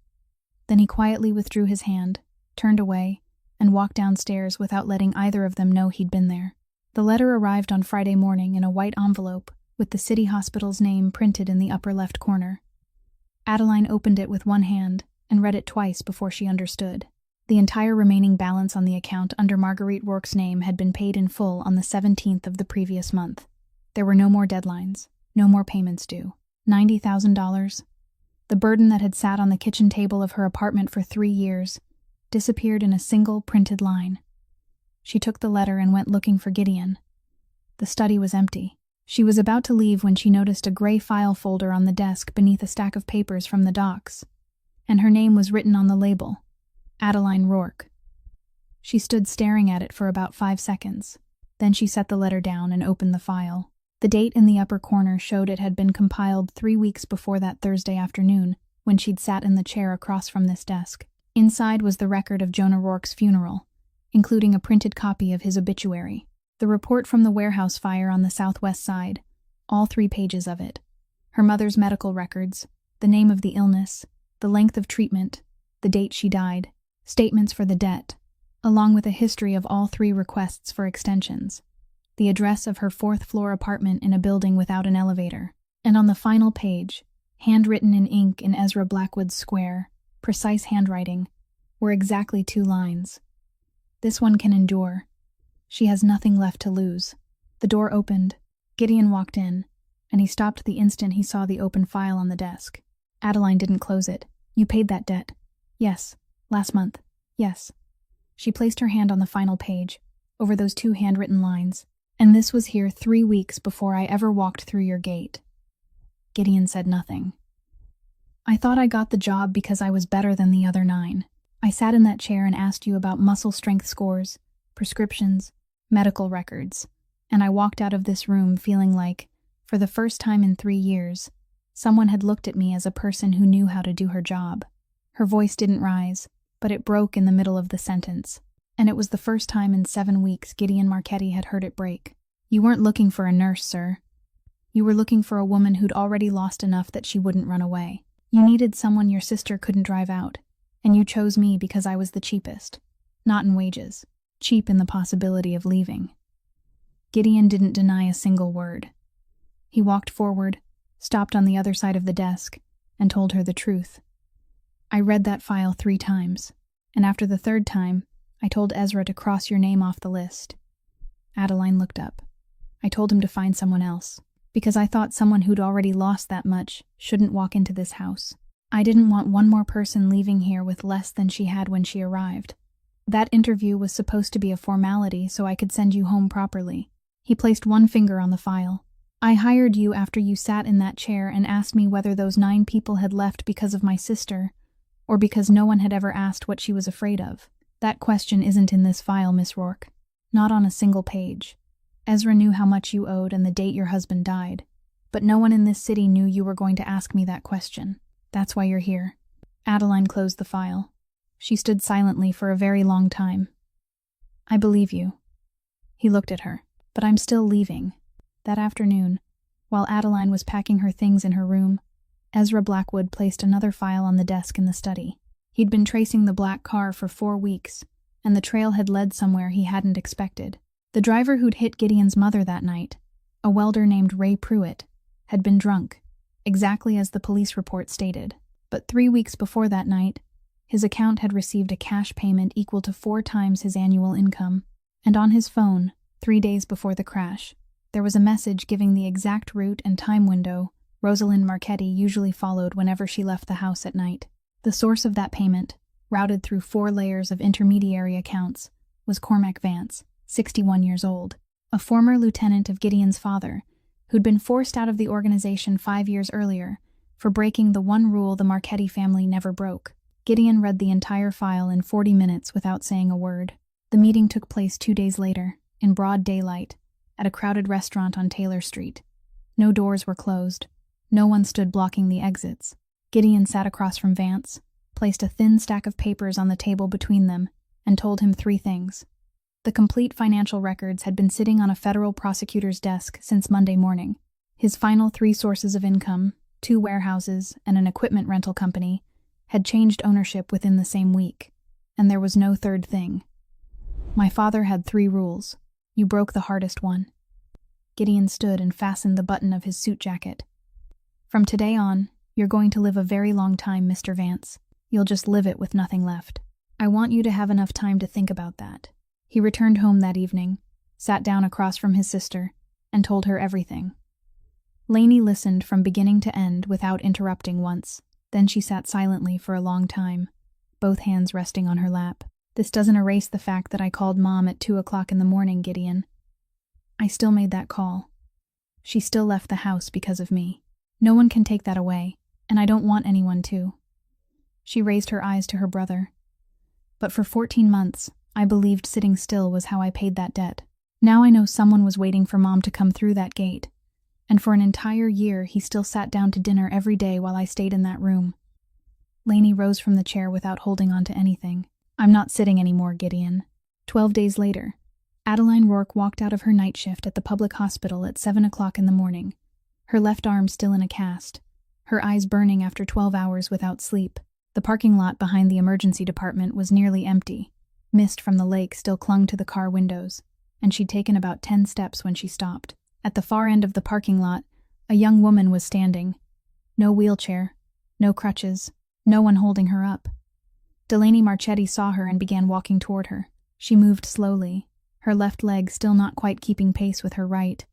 Then he quietly withdrew his hand, turned away, and walked downstairs without letting either of them know he'd been there. The letter arrived on Friday morning in a white envelope with the city hospital's name printed in the upper left corner. Adeline opened it with one hand and read it twice before she understood. The entire remaining balance on the account under Marguerite Rourke's name had been paid in full on the 17th of the previous month. There were no more deadlines, no more payments due. $90,000. The burden that had sat on the kitchen table of her apartment for 3 years disappeared in a single printed line. She took the letter and went looking for Gideon. The study was empty. She was about to leave when she noticed a gray file folder on the desk beneath a stack of papers from the docks, and her name was written on the label, Adeline Rourke. She stood staring at it for about 5 seconds. Then she set the letter down and opened the file. The date in the upper corner showed it had been compiled 3 weeks before that Thursday afternoon, when she'd sat in the chair across from this desk. Inside was the record of Jonah Rourke's funeral, including a printed copy of his obituary. The report from the warehouse fire on the southwest side, all 3 pages of it. Her mother's medical records, the name of the illness, the length of treatment, the date she died, statements for the debt, along with a history of all 3 requests for extensions, the address of her 4th-floor apartment in a building without an elevator, and on the final page, handwritten in ink in Ezra Blackwood's square, precise handwriting, were exactly 2 lines. "This one can endure. She has nothing left to lose." The door opened. Gideon walked in, and he stopped the instant he saw the open file on the desk. Adeline didn't close it. "You paid that debt?" "Yes. Last month. Yes." She placed her hand on the final page, over those 2 handwritten lines. "And this was here 3 weeks before I ever walked through your gate." Gideon said nothing. "I thought I got the job because I was better than the other 9. I sat in that chair and asked you about muscle strength scores, prescriptions, medical records, and I walked out of this room feeling like, for the first time in 3 years, someone had looked at me as a person who knew how to do her job." Her voice didn't rise, but it broke in the middle of the sentence, and it was the first time in 7 weeks Gideon Marchetti had heard it break. "You weren't looking for a nurse, sir. You were looking for a woman who'd already lost enough that she wouldn't run away. You needed someone your sister couldn't drive out, and you chose me because I was the cheapest. Not in wages. Cheap in the possibility of leaving." Gideon didn't deny a single word. He walked forward, stopped on the other side of the desk, and told her the truth. "I read that file 3 times, and after the 3rd time, I told Ezra to cross your name off the list." Adeline looked up. I told him to find someone else, because I thought someone who'd already lost that much shouldn't walk into this house. I didn't want one more person leaving here with less than she had when she arrived. That interview was supposed to be a formality so I could send you home properly. He placed one finger on the file. I hired you after you sat in that chair and asked me whether those 9 people had left because of my sister, or because no one had ever asked what she was afraid of. That question isn't in this file, Miss Rourke. Not on a single page. Ezra knew how much you owed and the date your husband died, but no one in this city knew you were going to ask me that question. That's why you're here. Adeline closed the file. She stood silently for a very long time. I believe you. He looked at her. But I'm still leaving. That afternoon, while Adeline was packing her things in her room, Ezra Blackwood placed another file on the desk in the study. He'd been tracing the black car for 4 weeks, and the trail had led somewhere he hadn't expected. The driver who'd hit Gideon's mother that night, a welder named Ray Pruitt, had been drunk, exactly as the police report stated. But 3 weeks before that night, his account had received a cash payment equal to 4 times his annual income, and on his phone, 3 days before the crash, there was a message giving the exact route and time window Rosalind Marchetti usually followed whenever she left the house at night. The source of that payment, routed through 4 layers of intermediary accounts, was Cormac Vance, 61 years old, a former lieutenant of Gideon's father, who'd been forced out of the organization 5 years earlier for breaking the one rule the Marchetti family never broke. Gideon read the entire file in 40 minutes without saying a word. The meeting took place 2 days later, in broad daylight, at a crowded restaurant on Taylor Street. No doors were closed. No one stood blocking the exits. Gideon sat across from Vance, placed a thin stack of papers on the table between them, and told him 3 things. The complete financial records had been sitting on a federal prosecutor's desk since Monday morning. His final 3 sources of income, 2 warehouses and an equipment rental company, had changed ownership within the same week, and there was no third thing. My father had 3 rules. You broke the hardest one. Gideon stood and fastened the button of his suit jacket. From today on, you're going to live a very long time, Mr. Vance. You'll just live it with nothing left. I want you to have enough time to think about that. He returned home that evening, sat down across from his sister, and told her everything. Lainey listened from beginning to end without interrupting once. Then she sat silently for a long time, both hands resting on her lap. This doesn't erase the fact that I called Mom at 2 o'clock in the morning, Gideon. I still made that call. She still left the house because of me. No one can take that away, and I don't want anyone to. She raised her eyes to her brother. But for 14 months, I believed sitting still was how I paid that debt. Now I know someone was waiting for Mom to come through that gate, and for an entire year he still sat down to dinner every day while I stayed in that room. Lainey rose from the chair without holding on to anything. I'm not sitting anymore, Gideon. 12 days later, Adeline Rourke walked out of her night shift at the public hospital at 7 o'clock in the morning, her left arm still in a cast, her eyes burning after 12 hours without sleep. The parking lot behind the emergency department was nearly empty. Mist from the lake still clung to the car windows, and she'd taken about 10 steps when she stopped. At the far end of the parking lot, a young woman was standing. No wheelchair, no crutches, no one holding her up. Delaney Marchetti saw her and began walking toward her. She moved slowly, her left leg still not quite keeping pace with her right,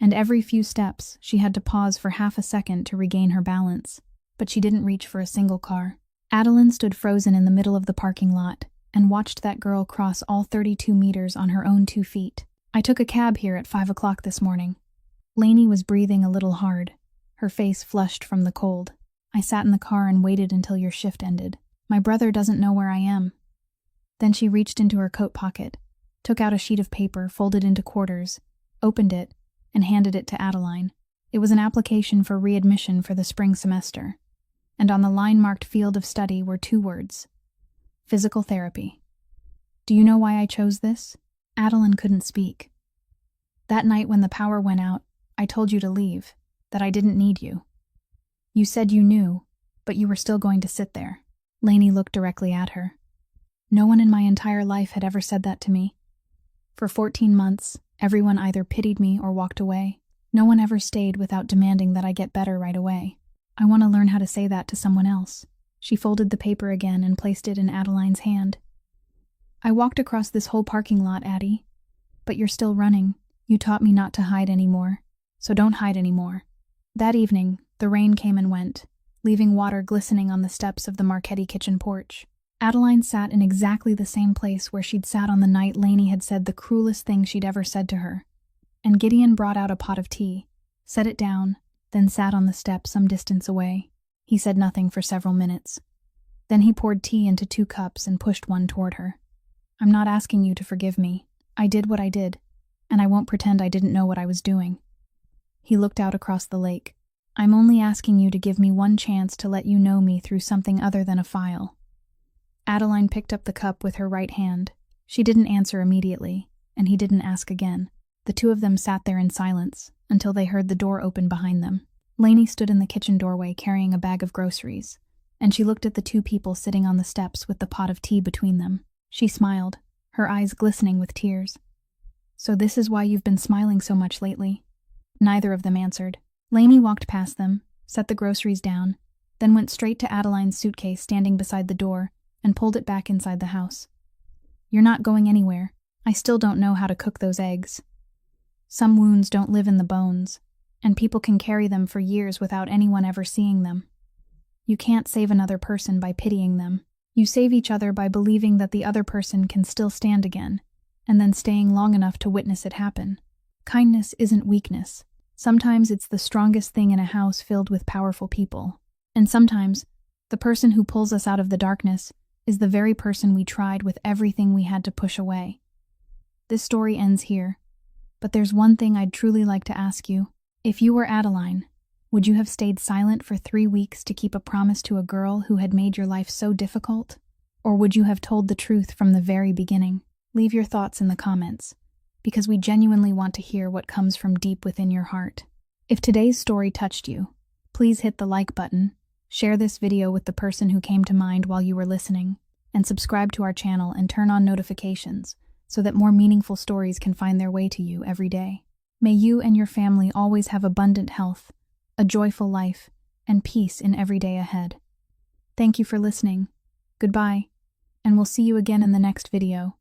and every few steps she had to pause for half a second to regain her balance. But she didn't reach for a single car. Adeline stood frozen in the middle of the parking lot and watched that girl cross all 32 meters on her own 2 feet. I took a cab here at 5 o'clock this morning. Lainey was breathing a little hard, her face flushed from the cold. I sat in the car and waited until your shift ended. My brother doesn't know where I am. Then she reached into her coat pocket, took out a sheet of paper folded into quarters, opened it, and handed it to Adeline. It was an application for readmission for the spring semester, and on the line-marked field of study were 2 words: physical therapy. Do you know why I chose this? Adeline couldn't speak. That night when the power went out, I told you to leave, that I didn't need you. You said you knew, but you were still going to sit there. Lainey looked directly at her. No one in my entire life had ever said that to me. For 14 months, everyone either pitied me or walked away. No one ever stayed without demanding that I get better right away. I want to learn how to say that to someone else. She folded the paper again and placed it in Adeline's hand. I walked across this whole parking lot, Addie. But you're still running. You taught me not to hide anymore, so don't hide anymore." That evening, the rain came and went, leaving water glistening on the steps of the Marchetti kitchen porch. Adeline sat in exactly the same place where she'd sat on the night Lainey had said the cruelest thing she'd ever said to her. And Gideon brought out a pot of tea, set it down, then sat on the step some distance away. He said nothing for several minutes. Then he poured tea into 2 cups and pushed one toward her. "I'm not asking you to forgive me. I did what I did, and I won't pretend I didn't know what I was doing." He looked out across the lake. "I'm only asking you to give me one chance to let you know me through something other than a file." Adeline picked up the cup with her right hand. She didn't answer immediately, and he didn't ask again. The 2 of them sat there in silence until they heard the door open behind them. Lainey stood in the kitchen doorway carrying a bag of groceries, and she looked at the 2 people sitting on the steps with the pot of tea between them. She smiled, her eyes glistening with tears. "So this is why you've been smiling so much lately?" Neither of them answered. Lainey walked past them, set the groceries down, then went straight to Adeline's suitcase standing beside the door and pulled it back inside the house. "You're not going anywhere. I still don't know how to cook those eggs. Some wounds don't live in the bones, and people can carry them for years without anyone ever seeing them. You can't save another person by pitying them. You save each other by believing that the other person can still stand again, and then staying long enough to witness it happen. Kindness isn't weakness. Sometimes it's the strongest thing in a house filled with powerful people. And sometimes, the person who pulls us out of the darkness is the very person we tried with everything we had to push away." This story ends here, but there's one thing I'd truly like to ask you. If you were Adeline, would you have stayed silent for 3 weeks to keep a promise to a girl who had made your life so difficult? Or would you have told the truth from the very beginning? Leave your thoughts in the comments, because we genuinely want to hear what comes from deep within your heart. If today's story touched you, please hit the like button, share this video with the person who came to mind while you were listening, and subscribe to our channel and turn on notifications so that more meaningful stories can find their way to you every day. May you and your family always have abundant health, a joyful life, and peace in every day ahead. Thank you for listening. Goodbye, and we'll see you again in the next video.